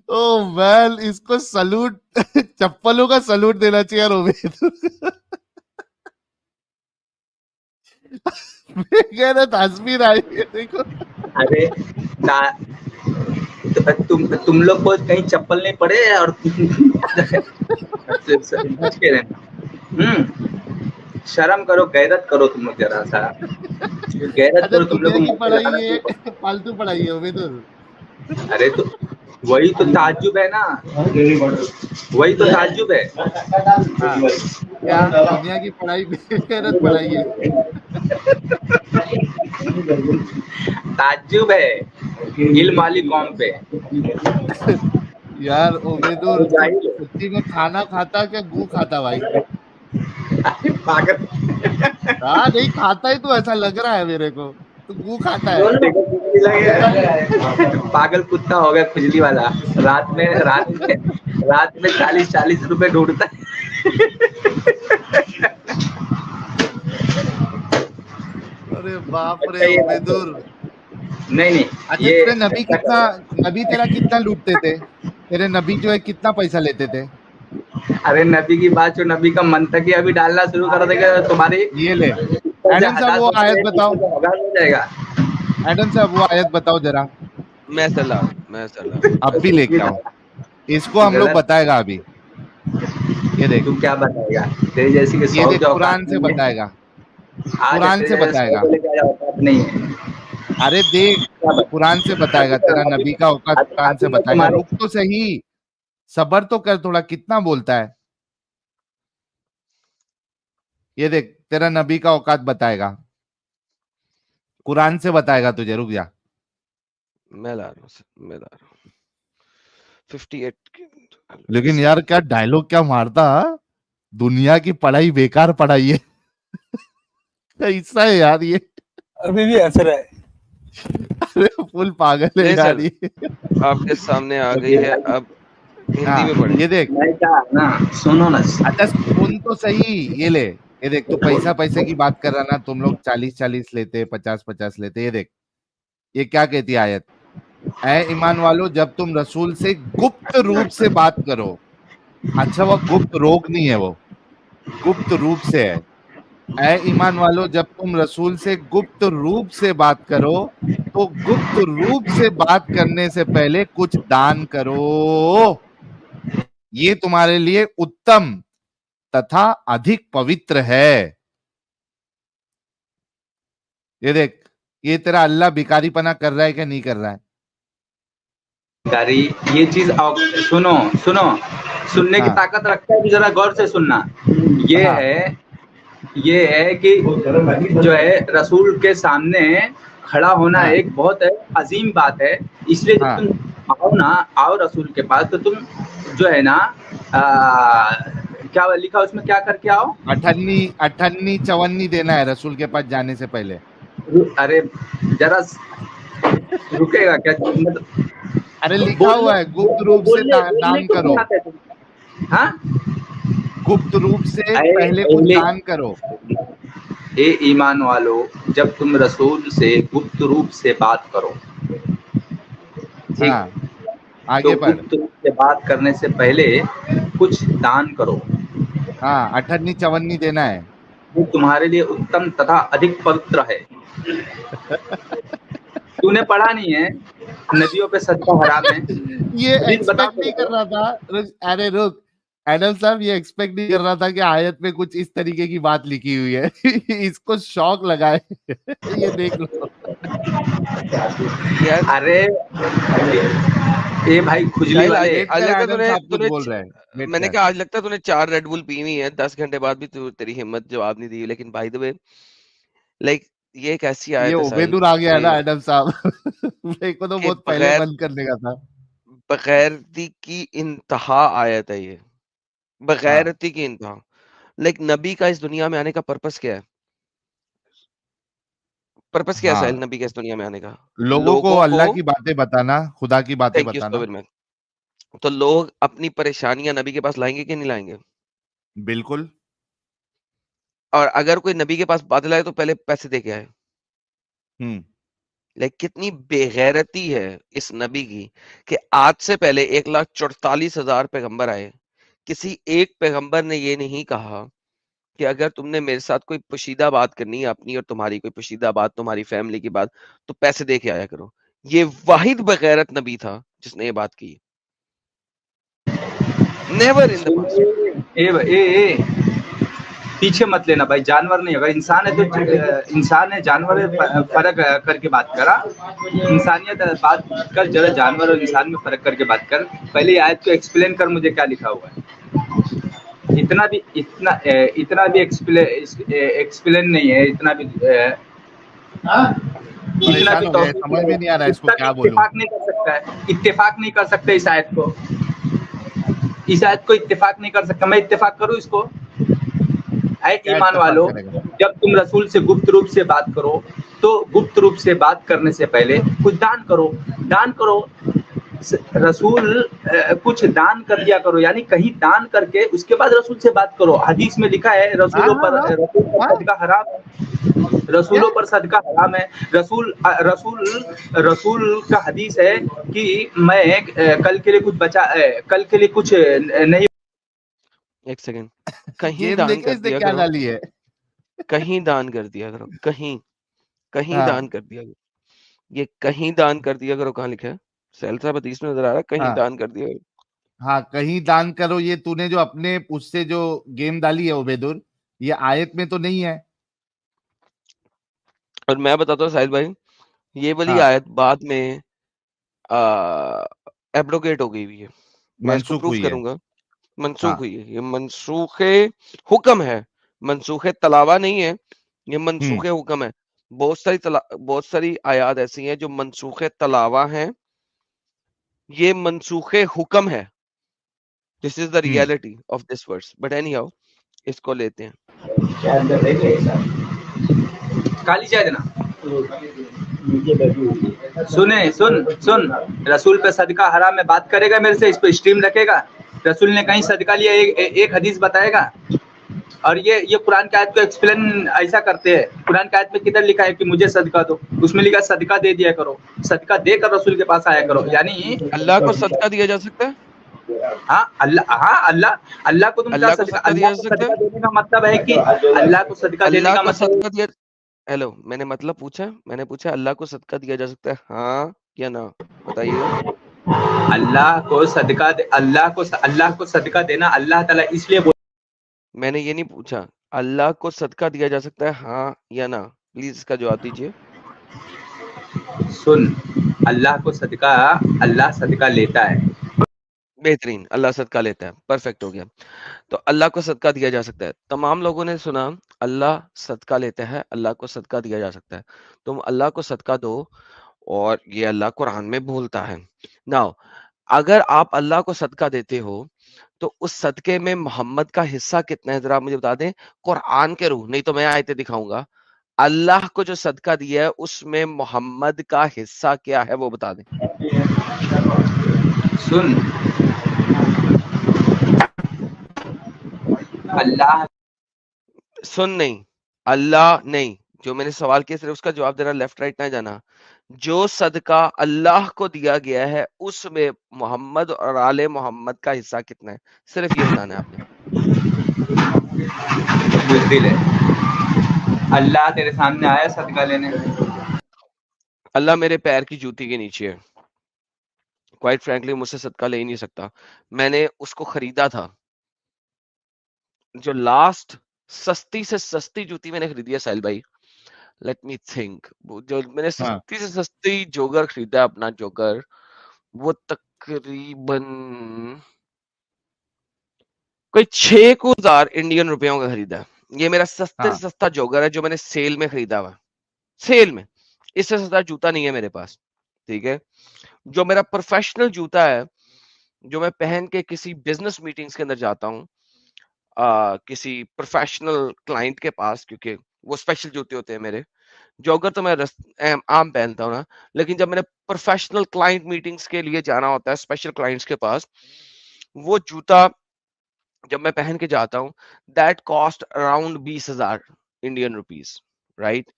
ओ मैन इसको सलूट चप्पलों का सलूट देना चाहिए रोबेद। मेरे हंस भी रहा है देखो। अरे तुम लोग को कहीं चप्पल नहीं पड़े और बच के रहना। शर्म करो, गैरत करो तुम लोग जरा सा, गैरत अच्छा करो तुम लोग दुनिया की को। पढ़ाई है फालतू पढ़ाई है उबेद। अरे तो वही तो ताज्जुब है ना, वही तो ताज्जुब है। क्या दुनिया की पढ़ाई बेगैरत पढ़ाई है? ताज्जुब है इल्म वाली कौम पे। यार उबेदुर तू जाहिल है। सच्ची में खाना खाता क्या गू खाता भाई? अरे पागल, हाँ नहीं खाता ही तो ऐसा लग रहा है मेरे को, तू गू खाता है। पागल कुत्ता हो गया खुजली वाला। रात में 40 रुपए ढूंढता है। अरे बाप अच्छा रे ये उबेदुर। नहीं अच्छा ये तेरे नबी तेरा कितना लूटते थे? तेरे नबी जो है कितना पैसा लेते थे? अरे नबी की बात जो नबी का मंतकी अभी डालना शुरू कर देगा तुम्हारी। ये ले एडम साहब वो आयत बताओ, हो जाएगा। एडम साहब वो आयत बताओ जरा, मैं सलाम अब भी लेके आओ, इसको हम लोग गलत। बताएगा अभी। ये देख तू क्या बताएगा, तेरी जैसी के ये 100 देख के औकात कुरान से नहीं है। बताएगा, आज कुरान तेरे से जैसे 100 बताएगा। को लेके आया औकात नहीं है। अरे देख क्या बता- कुरान से बताएगा, तेरा नबी का औकात कुरान से अभी मैं बताएगा। तुम्हारे रुक तो सही, सबर तो कर थोड़ा, कितना बोलता है। ये देख तेरा नबी का औकात बताएगा, कुरान से बताएगा तुझे। रुक जा, मैं ला रहा हूँ 58 लेकिन यार क्या डायलॉग क्या मारता, दुनिया की पढ़ाई बेकार पढ़ाई है। कैसा है यार ये, अभी भी हंस रहा है। अरे फुल पागल है नहीं यार सर, ये। आपके सामने आ गई है, अब हिंदी में हाँ पढ़े। ये देख, मैं क्या ना सुनो ना। अच्छा सुन तो सही, ये देख तू पैसे की बात कर रहा ना, तुम लोग 40 लेते, 50 लेते। ये देख ये क्या कहती है आयत, ऐ ईमान वालो जब तुम रसूल से गुप्त रूप से बात करो। अच्छा वो गुप्त रोग नहीं है, वो गुप्त रूप से है। ऐ ईमान वालो जब तुम रसूल से गुप्त रूप से बात करो, तो गुप्त रूप से बात करने से पहले कुछ दान करो, ये तुम्हारे लिए उत्तम तथा अधिक पवित्र है। ये देख ये तेरा अल्लाह भिखारीपना कर रहा है कि नहीं कर रहा है? गारी ये चीज सुनो सुनो, सुनने की हाँ ताकत रखता है तो जरा गौर से सुनना। ये हाँ है कि जो है रसूल के सामने खड़ा होना हाँ एक बहुत अजीम बात है। इसलिए जब हाँ तुम आओ रसूल के पास, तो तुम जो है ना क्या लिखा उसमें, क्या करके आओ? 58 54 देना है रसूल के पास जाने से पहले। अरे जरा रुकेगा क्या? मतलब अरे लिखा हुआ है गुप्त रूप से दान करो, हाँ गुप्त रूप से पहले कुछ दान करो। ए ईमान वालो जब तुम रसूल से गुप्त रूप से बात करो, ठीक? हाँ आगे तो बढ़। गुप्त रूप से बात करने से पहले कुछ दान करो, हाँ 58 54 देना है। वो तुम्हारे लिए उत्तम तथा अधिक पवित्र है। तूने पढ़ा नहीं है नदियों पे सच्चा हराम है? ये एक्सपेक्ट नहीं कर रहा था। अरे रुक एडम साहब, ये एक्सपेक्ट नहीं कर रहा था कि आयत में कुछ इस तरीके की बात लिखी हुई है। इसको शौक लगा है। ये देख लो यार अरे ए भाई खुजली वाले, आज लगता एडम साहब कुछ तूने बोल रहे हैं। मैंने कहा आज लगता है तूने 4 रेड बुल पी हुई है, 10 घंटे बाद भी तेरी हिम्मत जवाब नहीं दी। लेकिन बाय द वे लाइक ये एक ऐसी ये आयत है साहिल उबेदुर आ गया है कि ना एडम साहब। मेरे को तो बहुत पहले बंद करने का था। बगैरती की इंतहा आयत है ये। बगैरती की इंतहा। लाइक नबी का इस दुनिया में आने का पर्पस क्या है? पर्पस क्या है साहिल हाँ, नबी का इस दुनिया में आने का? लोगों को अल्लाह की बातें बताना, खुदा की बातें थैंक यू सो बताना। Very much. तो लोग अपनी परेशानियां नबी के पास लाएंगे कि नहीं लाएंगे? बिल्कुल। और अगर कोई नबी के पास बात लाए तो पहले पैसे दे के आए। हम्म। लाइक कितनी बेगैरती है इस नबी की कि आज से पहले 1,44,000 पैगंबर आए, किसी एक पैगंबर ने ये नहीं कहा कि अगर तुमने मेरे साथ कोई पोशीदा बात करनी है, अपनी और तुम्हारी कोई पोशीदा बात, तुम्हारी फैमिली की बात, तो पैसे दे के आया करो। ये वाहिद बगैरत नबी था जिसने ये बात की। Never in the past. ए पीछे मत लेना भाई, जानवर नहीं। अगर इंसान है तो इंसान है, जानवर है, फर्क करके बात करा। इंसानियत बात कर, जरा जानवर और इंसान में फर्क करके बात कर। पहले ये आयत को एक्सप्लेन कर मुझे क्या लिखा हुआ है। इतना भी एक्सप्लेन नहीं है, इतना भी परेशान हो गए, समझ में नहीं आ रहा है इसको क्या बोलूं। इत्तेफाक नहीं कर सकता है, इत्तेफाक नहीं कर सकते इस आयत को, इस आयत को इत्तेफाक नहीं कर सकता। मैं इत्तेफाक करूं इसको? ऐ क्या ईमान इत्तेफाक वालों, करेगा? जब तुम रसूल से गुप्त रूप से बात करो तो गुप्त रूप से बात करने से पहले कुछ दान करो। दान करो, रसूल कुछ दान कर दिया करो, यानी कहीं दान करके उसके बाद रसूल से बात करो। हदीस में लिखा है रसूलों पर सदका हराम है, रसूलों पर सदका हराम है। रसूल का हदीस है कि मैं कल के लिए कुछ बचा, कल के लिए कुछ नहीं। एक सेकंड, कहीं गेम दान देखे कर इसने दिया क्या करो, डाली है। कहीं दान कर दिया करो, कहीं हाँ दान कर दिया करो। ये कहीं दान कर दिया करो कहाँ लिखा है? सैल साहब हदीस में नजर आ रहा है कहीं हाँ दान कर दिया करो। हाँ, कहीं दान करो, ये तूने जो अपने उससे जो गेम डाली है उबेदुल, ये आयत में तो नहीं है। और मैं बताता हूँ साहिल भाई, ये वाली हाँ, आयत बाद में एब्रोगेट हो गई हुई है। मैं इसको मनसूख प्रूफ हुई है। करूंगा। मनसूख हाँ। हुई है, ये मनसूखे हुक्म है, मनसूखे तलावा नहीं है, ये हम्म। मनसूखे हुक्म है। बहुत सारी आयात ऐसी हैं जो मनसूखे तलावा हैं, ये मनसूखे हुक्म है। This is the hmm. Reality of this verse. But anyhow, इसको लेते हैं। काली चाय देना। सुन, रसूल पे सदका हराम में बात करेगा मेरे से, इस पे स्ट्रीम रखेगा। रसूल ने कहीं सदका लिया, एक हदीस बताएगा। और ये कुरान की आयत को एक्सप्लेन ऐसा करते हैं। कुरान की आयत में किधर लिखा है कि मुझे सदका दो? उसमें लिखा सदका दे दिया करो, सदका देकर रसूल के पास आया करो। यानी अल्लाह को सदका दिया जा सकता है? अल्लाह को तुम क्या अल्लाह को सदका, सदका अल्लाह दिया को जा सकता सदका है? देने का मतलब है कि अल्लाह को सदका देने अल्लाह का को मतलब, सदका दिया, हेलो मैंने मतलब पूछा, मैंने पूछा अल्लाह को सदका दिया जा सकता है, हाँ या ना? बताइएगा। अल्लाह को सदका देना अल्लाह ताला इसलिए मैंने ये नहीं पूछा अल्लाह को सदका दिया जा सकता है, हाँ या ना? प्लीज इसका जवाब दीजिए। सुन, अल्लाह सदका लेता है। बेहतरीन, अल्लाह सदका लेता है, परफेक्ट हो गया। तो अल्लाह को सदका दिया जा सकता है। तमाम लोगों ने सुना अल्लाह सदका लेता है, अल्लाह को सदका दिया जा सकता है। तुम अल्लाह को सदका दो, और ये अल्लाह कुरान में बोलता है। नाउ अगर आप अल्लाह को सदका देते हो तो उस सदके में मोहम्मद का हिस्सा कितना है, जरा आप मुझे बता दें कुरान के रूह, नहीं तो मैं आयतें दिखाऊंगा। अल्लाह को जो सदका दिया है उसमें मोहम्मद का हिस्सा क्या है वो बता दें। सुन, अल्लाह सुन नहीं, अल्लाह नहीं, जो मैंने सवाल किया सिर्फ उसका जवाब देना, लेफ्ट राइट ना जाना। जो सदका अल्लाह को दिया गया है उसमें मोहम्मद और आले मोहम्मद का हिस्सा कितना है, सिर्फ ये बताना है आपने। बुज़दिल है, अल्लाह तेरे सामने आया सदका लेने। अल्लाह मेरे पैर की जूती के नीचे है, क्वाइट फ्रैंकली मुझसे सदका ले ही नहीं सकता। मैंने उसको खरीदा था, जो लास्ट सस्ती से सस्ती जूती मैंने खरीदी है साहिल भाई, लेट मी थिंक, जो मैंने हाँ। सस्ती से सस्ती जोगर खरीदा अपना जोगर, वो तकरीबन कोई 6,000 इंडियन रुपयों का खरीदा। ये मेरा सस्ते हाँ। से सस्ता जोगर है जो मैंने सेल में खरीदा हुआ, सेल में। इससे सस्ता जूता नहीं है मेरे पास, ठीक है। जो मेरा प्रोफेशनल जूता है, जो मैं पहन के किसी बिजनेस मीटिंग्स के अंदर जाता हूँ, किसी प्रोफेशनल क्लाइंट के पास, क्योंकि वो स्पेशल जूते होते हैं मेरे। जॉगर तो मैं आम पहनता हूँ ना, लेकिन जब मैंने प्रोफेशनल क्लाइंट मीटिंग्स के लिए जाना होता है स्पेशल क्लाइंट्स के पास, वो जूता जब मैं पहन के जाता हूँ, that cost around 20,000 Indian rupees, right.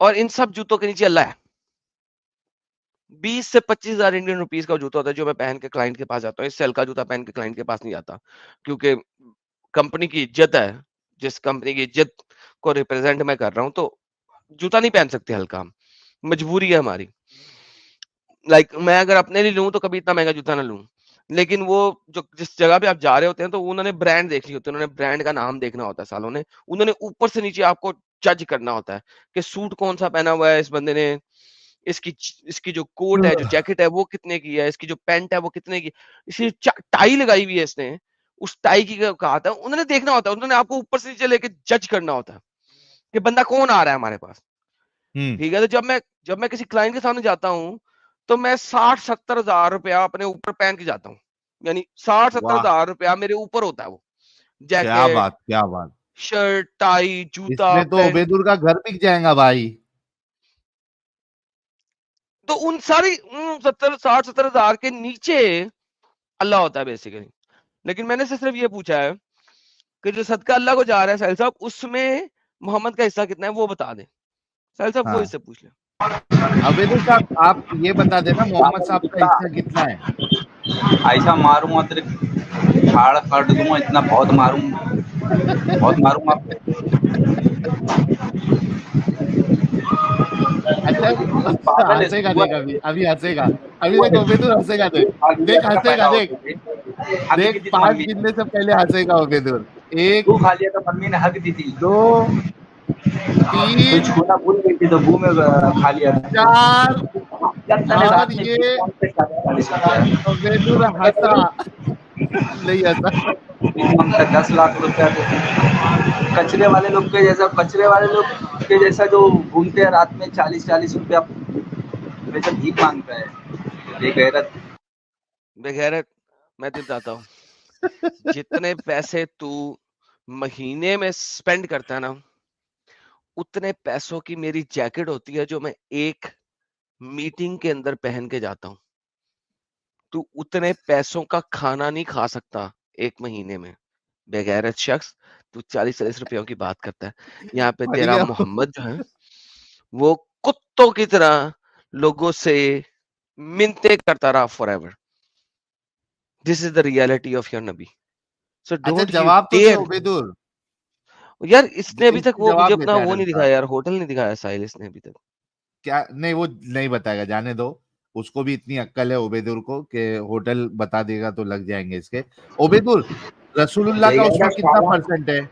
और इन सब जूतों के नीचे अल्लाह है। 20 से 25,000 इंडियन रुपीज का जूता होता है जो मैं पहन के क्लाइंट के पास जाता हूँ। इससे हल्का जूता पहन के क्लाइंट के पास नहीं जाता, क्योंकि कंपनी की इज्जत है। जिस कंपनी की इज्जत को रिप्रेजेंट मैं कर रहा हूँ, तो जूता नहीं पहन सकते हल्का, मजबूरी है हमारी। लाइक मैं अगर अपने लिए लूं तो कभी इतना महंगा जूता ना लूं, लेकिन वो जो जिस जगह पे आप जा रहे होते हैं तो उन्होंने ब्रांड देख ली होती है, उन्होंने ब्रांड का नाम देखना होता है सालों ने, उन्होंने ऊपर से नीचे आपको जज करना होता है कि सूट कौन सा पहना हुआ है इस बंदे ने, इसकी जो कोट है, जो जैकेट है वो कितने की है, इसकी जो पैंट है वो कितने की, इसकी टाई लगाई हुई है इसने, उस टाई की कहा था, उन्होंने देखना होता है, उन्होंने आपको ऊपर से नीचे लेके जज करना होता है कि बंदा कौन आ रहा है हमारे पास। ठीक है, तो जब मैं किसी क्लाइंट के सामने जाता हूँ तो मैं 60-70 हजार रुपया अपने ऊपर पहन के जाता हूँ, यानी 60-70 हजार रुपया मेरे ऊपर होता है वो जैकेट, क्या बात, शर्ट, टाई, जूता, इसमें तो उबेदुर का घर बिक जाएगा भाई। तो उन 60-70 हजार के नीचे अल्लाह होता है बेसिकली। लेकिन मैंने से सिर्फ ये पूछा है कि जो सदका अल्लाह को जा रहा है साहिल साहब, उसमें मोहम्मद का हिस्सा कितना है वो बता दें। साहिल साहब वो इससे पूछ लें। उबेदुर साहब आप ये बता देना मोहम्मद साहब का हिस्सा कितना है। ऐसा मारूंगा तेरे फाड़ काट दूंगा, इतना बहुत मारूंगा। अच्छा हंसेगा, देख अभी हंसेगा, अभी देख उबेदुर हंसेगा, देख हंसेगा, देख 5 गिनने से पहले हंसेगा उबेदुर। 1 तू खा लिया तो मम्मी ने हक दी थी, 2 3 छोटा भूल गई थी तो मुंह में खा लिया 4 और ये उबेदुर हंसा नहीं हंसा। 10 लाख रुपया कचरे वाले लोग के जैसा जो घूमते हैं रात में 40-40 रुपया वैसे भीख मांगता है। बेगैरत मैं तुझे बताता हूँ, जितने पैसे तू महीने में स्पेंड करता है ना, उतने पैसों की मेरी जैकेट होती है जो मैं एक मीटिंग के अंदर पहन के जाता हूँ। तू उतने पैसों का खाना नहीं खा सकता एक महीने में। बेगैरत शख्स, तू 40-40 रुपयों की बात करता है। यहाँ पे तेरा मोहम्मद जो है वो कुत्तों की तरह लोगों से मिन्नतें करता रहा forever. This is the reality of your नबी। सो डोंट जवाब तो दे उबेदुर यार। इसने अभी तक वो मुझे अपना वो नहीं दिखाया यार, होटल नहीं दिखाया साहिल इसने अभी तक। क्या नहीं, वो नहीं बताएगा, जाने दो, उसको भी इतनी अक्ल है उबेदुर को कि होटल बता देगा तो लग जाएंगे इसके। उबेदुर रसूलुल्लाह का उसमें कितना % है?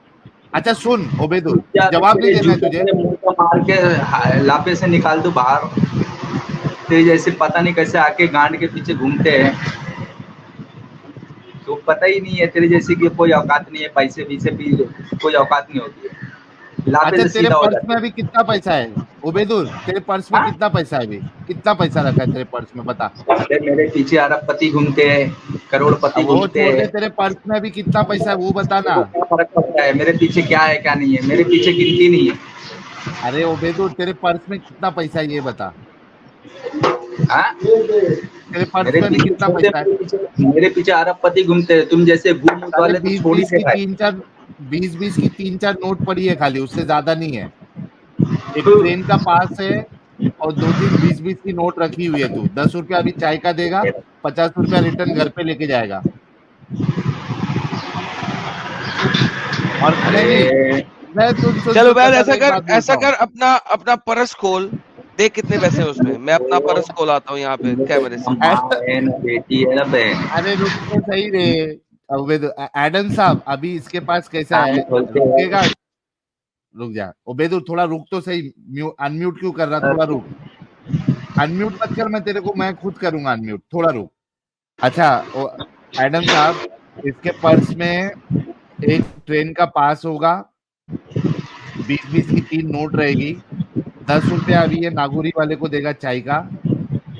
अच्छा सुन उबेदुर, जवाब नहीं देना तुझे, मार के लापे से निकाल दो बाहर, तेरे जैसे पता नहीं कैसे आके गांड के पीछे घूमते हैं, तो पता ही नहीं है तेरे जैसे कि कोई औकात नहीं है, पैसे भी कोई औकात नहीं होती है। अच्छा तेरे पर्स में अभी कितना पैसा है उबेदुर? तेरे पर्स में कितना पैसा है अभी? कितना पैसा रखा है तेरे पर्स में बता। मेरे पीछे अरबपति घूमते हैं, करोड़पति घूमते हैं। तेरे पर्स में अभी कितना पैसा है वो बताना। फर्क पड़ता है मेरे पीछे क्या है क्या नहीं है, मेरे पीछे गिनती नहीं है। अरे उबेदुर तेरे पर्स में कितना पैसा है ये बता। तेरे पर्स में कितना पैसा है? मेरे पीछे अरबपति घूमते हैं, तुम जैसे घूम वाले 20-20 की 3-4 नोट पड़ी है खाली, उससे ज्यादा नहीं है। एक ट्रेन का पास है और 2-3 20-20 की नोट रखी हुई है। तू 10 रुपया अभी चाय का देगा, 50 रुपया रिटर्न घर पे लेके जाएगा। और चलो बैल ऐसा कर अपना पर्स खोल, देख कितने पैसे हैं उसमें। मैं अपना पर्स खोल आता हूँ यहाँ पे कैमरे से। अरे रुक तो सही रे एडम साहब, अभी इसके पास कैसा है, रुकेगा? रुक जा उबेदुर, थोड़ा रुक तो सही। अनम्यूट क्यों कर रहा? थोड़ा रुक, अनम्यूट मत कर, मैं खुद करूंगा अनम्यूट, थोड़ा रुक। अच्छा एडम साहब, इसके पर्स में एक ट्रेन का पास होगा, 20-20 की 3 नोट रहेगी, 10 रुपया अभी ये नागौरी वाले को देगा चाय का,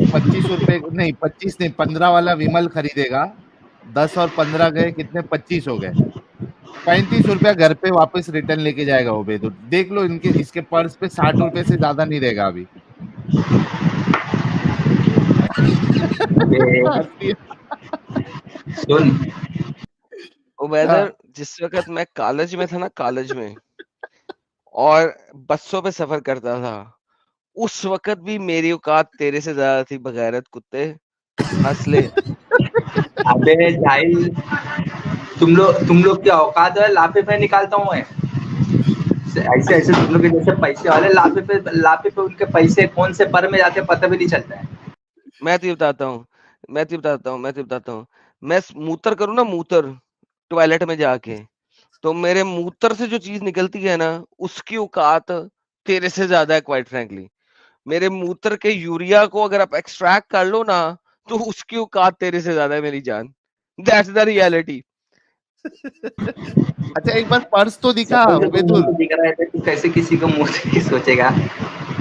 25 रुपए नहीं 15 वाला विमल खरीदेगा, 10 और 15 गए कितने? 25 हो गए। ₹35 घर पे वापस रिटर्न लेके जाएगा उबैदुल। देख लो इनके इसके पर्स पे ₹60 से ज्यादा नहीं रहेगा अभी। हंसती है। सुन उबैदर, जिस वक्त मैं कॉलेज में था ना, कॉलेज में, और बसों पे सफर करता था, उस वक्त भी मेरी औकात तेरे से ज्यादा थी बगैरत कुत्ते। हंस ले। अबे जाहिल, तुम लोग क्या औकात है लाफे पे निकालता हूँ मैं। ऐसे ऐसे तुम लोग के जैसे पैसे वाले लाफे पे उनके पैसे कौन से पर में जाते पता भी नहीं चलता है। मैं तुझे बताता हूँ, मैं मूत्र करूँ ना, मूत्र टॉयलेट में जाके, तो मेरे मूत्र से जो चीज निकलती है ना, उसकी औकात तेरे से ज्यादा है क्वाइट फ्रैंकली। मेरे मूत्र के यूरिया को अगर आप एक्सट्रैक्ट कर लो ना, तो उसकी औकात तेरे से ज्यादा है मेरी जान। That's the reality. अच्छा एक बार पर्स तो दिखा शकल से तू मुंह उबैदुल। तो दिख रहा है तो तू कैसे किसी को मुंह से सोचेगा।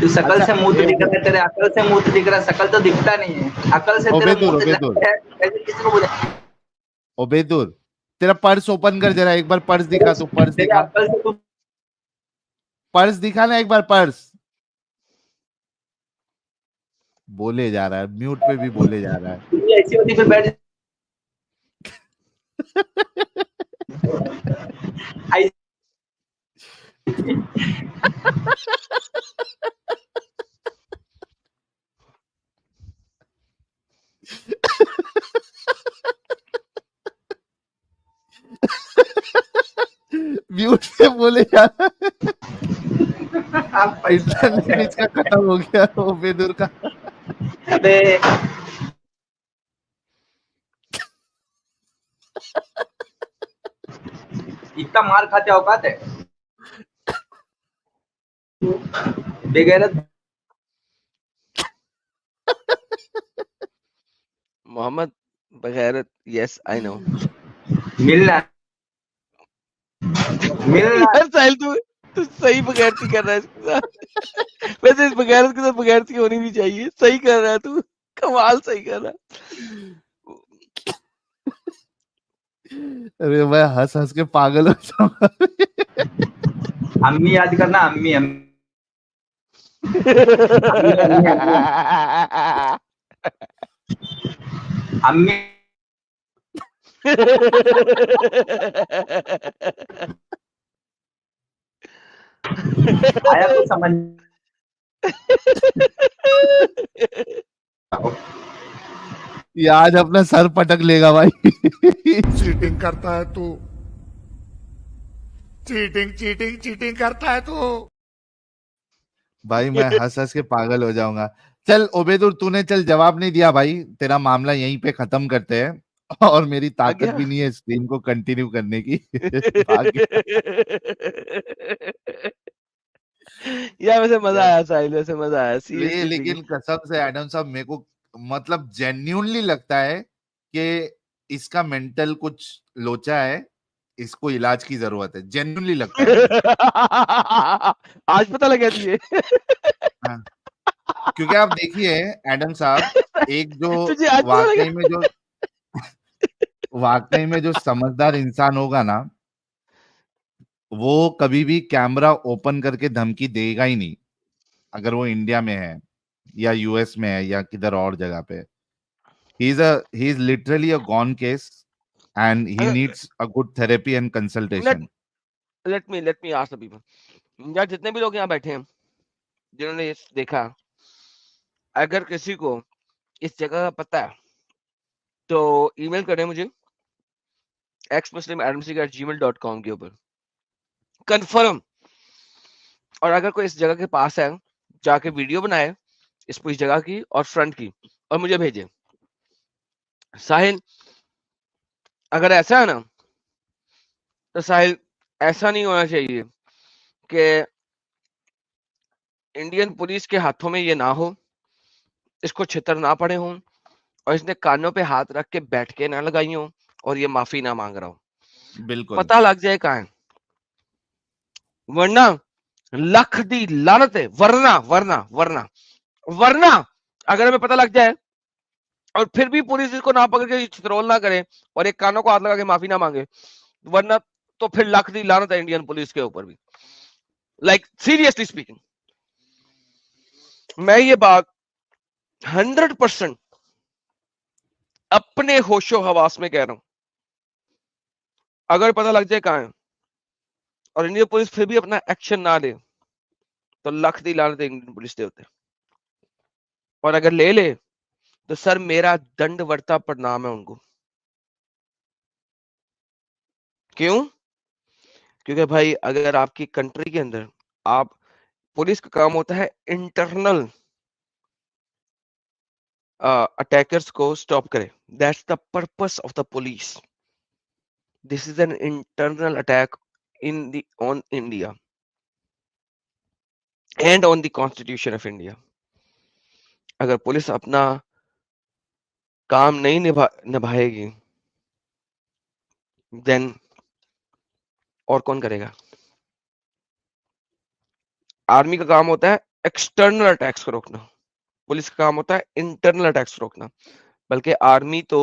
तू शकल अच्छा से मुंह तो दिख रहा है, तेरे अकल से मुंह तो दिख रहा है, शकल तो दिखता नहीं है। अकल से तेरे उबैदुल मुंह से उबैदुल लगता है, कैसे किसी को बोले। उबैदुल तेरा पर्स ओपन कर जरा, एक बार पर्स दिखा, तू पर्स तेरे दिखा, अकल से तू पर्स दिखा ना एक बार पर्स। बोले जा रहा है, म्यूट पे भी बोले जा रहा है। ऐसी होती पे बैठ आई। म्यूट पे बोले जा रहा है। इंटरनेट इसका खत्म हो गया उबैदुल का। अबे इतना मार खाते औकात है बेगैरत। मोहम्मद बगैरत, यस आई नो। मिलना यार साहिल, तू सही बगैरती कर रहा है इसके साथ। वैसे इस बगैरत के साथ बगैरती होनी भी चाहिए। सही कर रहा है तू, कमाल सही कर रहा है। अरे मैं हंस हंस के पागल हो जाऊंगा। अम्मी याद करना, अम्मी अम्मी अम्मी आया तो समझ। ये आज अपना सर पटक लेगा भाई। चीटिंग करता है तू, चीटिंग करता है तू। भाई मैं हंस हंस के पागल हो जाऊंगा। चल उबैदुल, तूने चल जवाब नहीं दिया भाई, तेरा मामला यहीं पे खत्म करते हैं। और मेरी आ ताकत गया। भी नहीं है स्ट्रीम को कंटिन्यू करने की। भाग गया। यार वैसे मजा आया साहिल, वैसे मजा आया सीरियसली लेकिन स्पीकिंग। कसम से एडम साहब, मेरे को मतलब जेन्युइनली लगता है कि इसका मेंटल कुछ लोचा है, इसको इलाज की जरूरत है। जेन्युइनली लगता है मुझे। आज पता लगा तुझे। हाँ। क्योंकि आप देखिए एडम साहब, एक जो तुझे आज पता वाकई में लगा। जो वाकई में जो समझदार इंसान होगा ना, वो कभी भी कैमरा ओपन करके धमकी देगा ही नहीं, अगर वो इंडिया में है या यूएस में है या किधर और जगह पे। he is literally a gone case and he needs a good therapy and late consultation. Let me ask the people. यार जितने भी लोग यहाँ बैठे हैं, जिन्होंने ये देखा, अगर किसी को इस जगह का पता है तो ईमेल करें मुझे xmuslimadamsik@gmail.com के ऊपर कंफर्म। और अगर कोई इस जगह के पास है, जाके वीडियो बनाए इस जगह की और फ्रंट की, और मुझे भेजे। साहिल, अगर ऐसा है ना, तो साहिल ऐसा नहीं होना चाहिए कि इंडियन पुलिस के हाथों में ये ना हो, इसको छितर ना पड़े हों, और इसने कानों पे हाथ रख के बैठ के ना लगाई हो, और ये माफी ना मांग रहा हो। बिल्कुल। पता लग जाए कहाँ है, वरना लख दी लानत है। वरना वरना वरना वरना अगर हमें पता लग जाए और फिर भी पुलिस इसको ना पकड़ के छितरोल ना करे और एक कानों को हाथ लगा के माफी ना मांगे, वरना तो फिर लाख दी लानत है इंडियन पुलिस के ऊपर भी। लाइक सीरियसली स्पीकिंग, मैं ये बात 100% अपने होशो हवास में कह रहा हूं। अगर पता लग जाए कहां है और इंडियन पुलिस फिर भी अपना एक्शन ना ले तो लाख दी लानत है इंडियन पुलिस के होते। और अगर ले ले तो सर मेरा दंडवर्ता प्रणाम है उनको। क्यों? क्योंकि भाई अगर आपकी कंट्री के अंदर आप, पुलिस का काम होता है इंटरनल अटैकर्स को स्टॉप करे। That's the purpose of the police. This is an internal attack in the on India and on the constitution of India. अगर पुलिस अपना काम नहीं निभाएगी देन और कौन करेगा? आर्मी का काम होता है एक्सटर्नल अटैक्स को रोकना, पुलिस का काम होता है इंटरनल अटैक्स रोकना। बल्कि आर्मी तो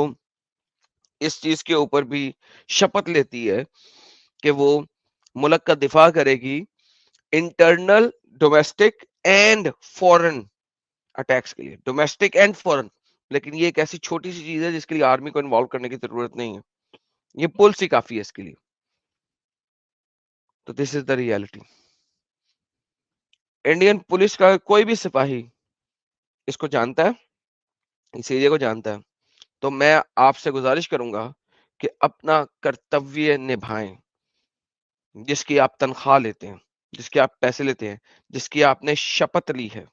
इस चीज के ऊपर भी शपथ लेती है कि वो मुल्क का दिफा करेगी internal, domestic and foreign attacks के लिए, डोमेस्टिक एंड फॉरेन। लेकिन ये एक ऐसी छोटी सी चीज है जिसके लिए आर्मी को इन्वॉल्व करने की जरूरत नहीं है, ये पुलिस ही काफी है इसके लिए। तो this is the reality. Indian police का कोई भी सिपाही इसको जानता है, इस एरिया को जानता है। तो मैं आपसे गुजारिश करूंगा कि अपना कर्तव्य निभाएं, जिसकी आप तनख्वाह लेते हैं, जिसके आप पैसे लेते हैं, जिसकी आपने शपथ ली है।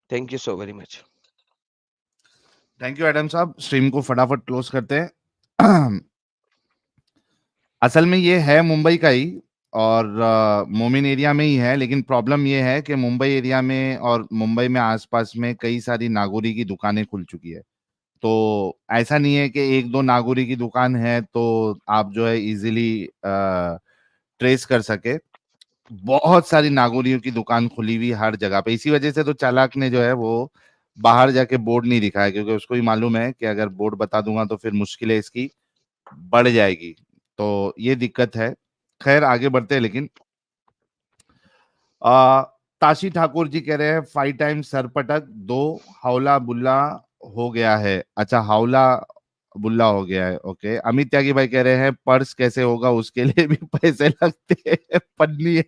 Thank you so very much. Thank you Adam साहब। स्ट्रीम को फटाफट क्लोज करते हैं। असल में ये है मुंबई का ही और मोमिन एरिया में ही है, लेकिन प्रॉब्लम ये है कि मुंबई एरिया में और मुंबई में आसपास में कई सारी नागोरी की दुकानें खुल चुकी है। तो ऐसा नहीं है कि एक दो नागोरी की दुकान है तो आप जो है इजीली ट्रेस कर सके। बहुत सारी नागोरियों की दुकान खुली हुई हर जगह पे। इसी वजह से तो चालाक ने जो है वो बाहर जाके बोर्ड नहीं दिखाया, क्योंकि उसको ही मालूम है कि अगर बोर्ड बता दूंगा तो फिर मुश्किलें इसकी बढ़ जाएगी। तो ये दिक्कत है। खैर आगे बढ़ते हैं। लेकिन ताशी ठाकुर जी कह रहे हैं 5 टाइम्स सरपटक 2 हावला बुल्ला हो गया है। अच्छा, हावला बुल्ला हो गया है, ओके। अमित त्यागी भाई कह रहे हैं पर्स कैसे होगा, उसके लिए भी पैसे लगते हैं, पन्नी है।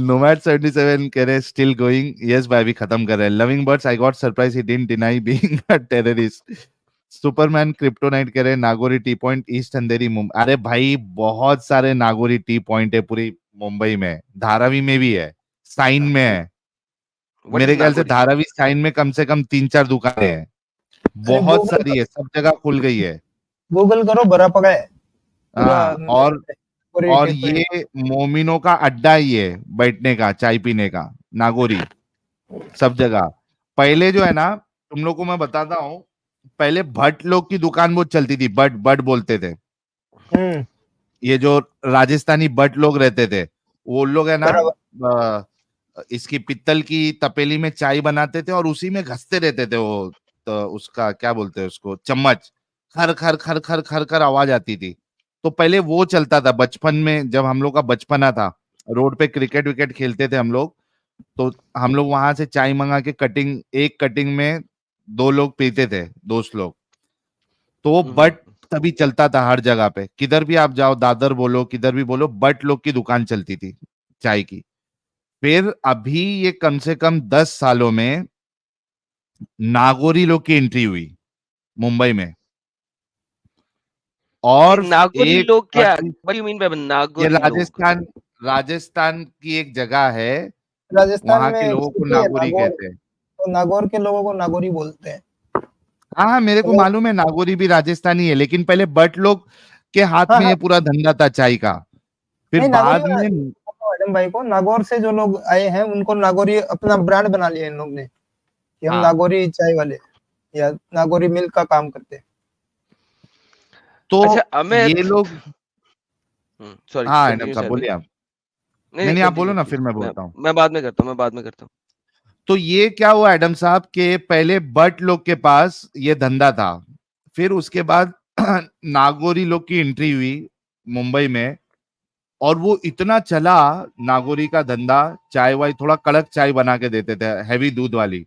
नोमैड 77 कह रहे हैं स्टिल गोइंग। यस भाई, भी खत्म कर रहे हैं। Loving birds I got surprise he didn't deny being a terrorist. Superman kryptonite कह रहे हैं नागोरी टी पॉइंट ईस्ट अंधेरी मुंबई। अरे भाई बहुत सारे नागोरी टी पॉइंट है पूरी मुंबई में। धारावी में भी है, साइन में है। मेरे ख्याल से धारावी साइन में कम से कम 3-4 दुकानें हैं, बहुत सारी है, सब जगह खुल गई है। गूगल करो, बड़ा पड़ा है। और ये मोमिनों का अड्डा ही है बैठने का, चाय पीने का, नागोरी सब जगह। पहले जो है ना, तुम लोग को मैं बताता हूँ, पहले भट्ट लोग की दुकान बहुत चलती थी। बट बोलते थे। ये जो राजस्थानी भट्ट लोग रहते थे, वो लोग है ना इसकी पित्तल की तपेली में चाय बनाते थे और उसी में घसते रहते थे वो, तो उसका क्या बोलते हैं उसको, चम्मच। खर खर खर खर खर खर आवाज आती थी। तो पहले वो चलता था बचपन में, जब हम लोग का बचपना था, रोड पे क्रिकेट विकेट खेलते थे हम लोग, तो हम लोग वहां से चाय मंगा के एक कटिंग में 2 लोग पीते थे, दोस्त लोग। तो वो बट तभी चलता था हर जगह पे। किधर भी आप जाओ, दादर बोलो, किधर भी बोलो, बट लोग की दुकान चलती थी चाय की। फिर अभी ये कम से कम 10 सालों में नागोरी लोग की एंट्री हुई मुंबई में। और नागोरी लोग क्या? What do you mean by Nagori ये लोग? राजस्थान की एक जगह है, राजस्थान वहां में के लोगों को नागोरी कहते हैं। तो नागौर के लोगों को नागौरी बोलते हैं। हाँ, मेरे को मालूम है नागोरी भी राजस्थानी है, लेकिन पहले बट लोग के हाथ में ये पूरा धंधा था चाय का। फिर बाद में मैडम भाई को, नागौर से जो लोग आए हैं उनको नागौरी अपना ब्रांड बना लिया इन लोग ने कि हम नागौरी चाय वाले या नागौरी मिल्क का काम करते हैं। तो अच्छा, ये लोग सॉरी, हाँ मैडम साहब बोलिए आप। नहीं आप बोलो ना, फिर मैं बोलता हूँ। मैं बाद में करता हूँ। तो ये क्या हुआ एडम साहब के, पहले बट लोग के पास ये धंधा था। फिर उसके बाद नागोरी लोग की एंट्री हुई मुंबई में, और वो इतना चला नागोरी का धंधा, चाय वाय थोड़ा कड़क चाय बना के देते थे, हैवी दूध वाली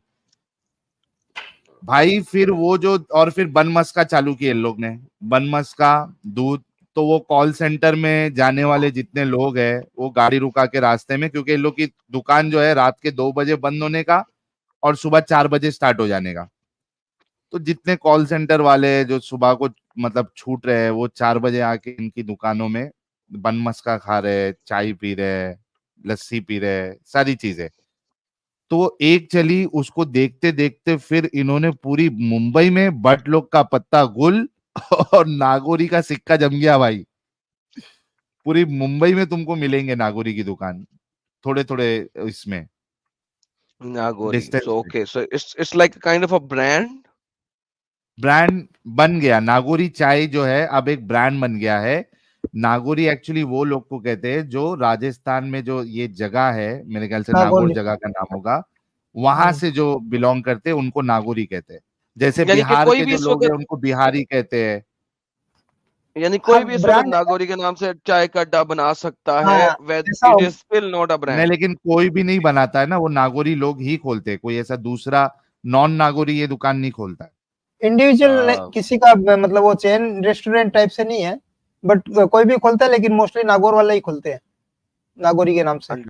भाई। फिर वो जो, और फिर बन मस्का चालू किए इन लोग ने, बन मस्का दूध। तो वो कॉल सेंटर में जाने वाले जितने लोग हैं वो गाड़ी रुका के रास्ते में, क्योंकि इन लोग की दुकान जो है रात के 2 बजे बंद होने का और सुबह 4 बजे स्टार्ट हो जाने का। तो जितने कॉल सेंटर वाले जो सुबह को मतलब छूट रहे हैं, वो 4 बजे आके इनकी दुकानों में बन मस्का खा रहे, चाय पी रहे, लस्सी पी रहे, सारी चीजें। तो वो एक चली, उसको देखते देखते फिर इन्होंने पूरी मुंबई में बट लोग का पत्ता गुल और नागोरी का सिक्का जम गया भाई। पूरी मुंबई में तुमको मिलेंगे नागोरी की दुकान, थोड़े थोड़े इसमें नागोरी। डिस्टेंस So में। okay, so it's like a kind of a brand. Brand बन गया नागोरी चाय जो है, अब एक ब्रांड बन गया है। नागोरी एक्चुअली वो लोग को कहते हैं जो राजस्थान में जो ये जगह है, मेरे ख्याल से नागौर नागौर। जगह का नाम होगा, वहां से जो बिलोंग करते हैं उनको नागोरी कहते हैं। जैसे यानी कि बिहार कोई के भी जो इस लोग हैं वक्त, उनको बिहारी कहते हैं। यानी कोई हाँ भी इस वक्त ब्रांड नागोरी के नाम से चाय का अड्डा बना सकता हाँ है, वेद ऐसा it is still not a नहीं, ब्रांड। लेकिन कोई भी नहीं बनाता है ना, वो नागोरी लोग ही खोलते हैं, कोई ऐसा दूसरा नॉन नागोरी ये दुकान नहीं खोलता है। इंडिविजुअल किसी का मतलब वो चेन रेस्टोरेंट टाइप से नहीं है, बट कोई भी खोलता है, लेकिन मोस्टली नागौर वाला ही खोलते हैं नागौरी के नाम से।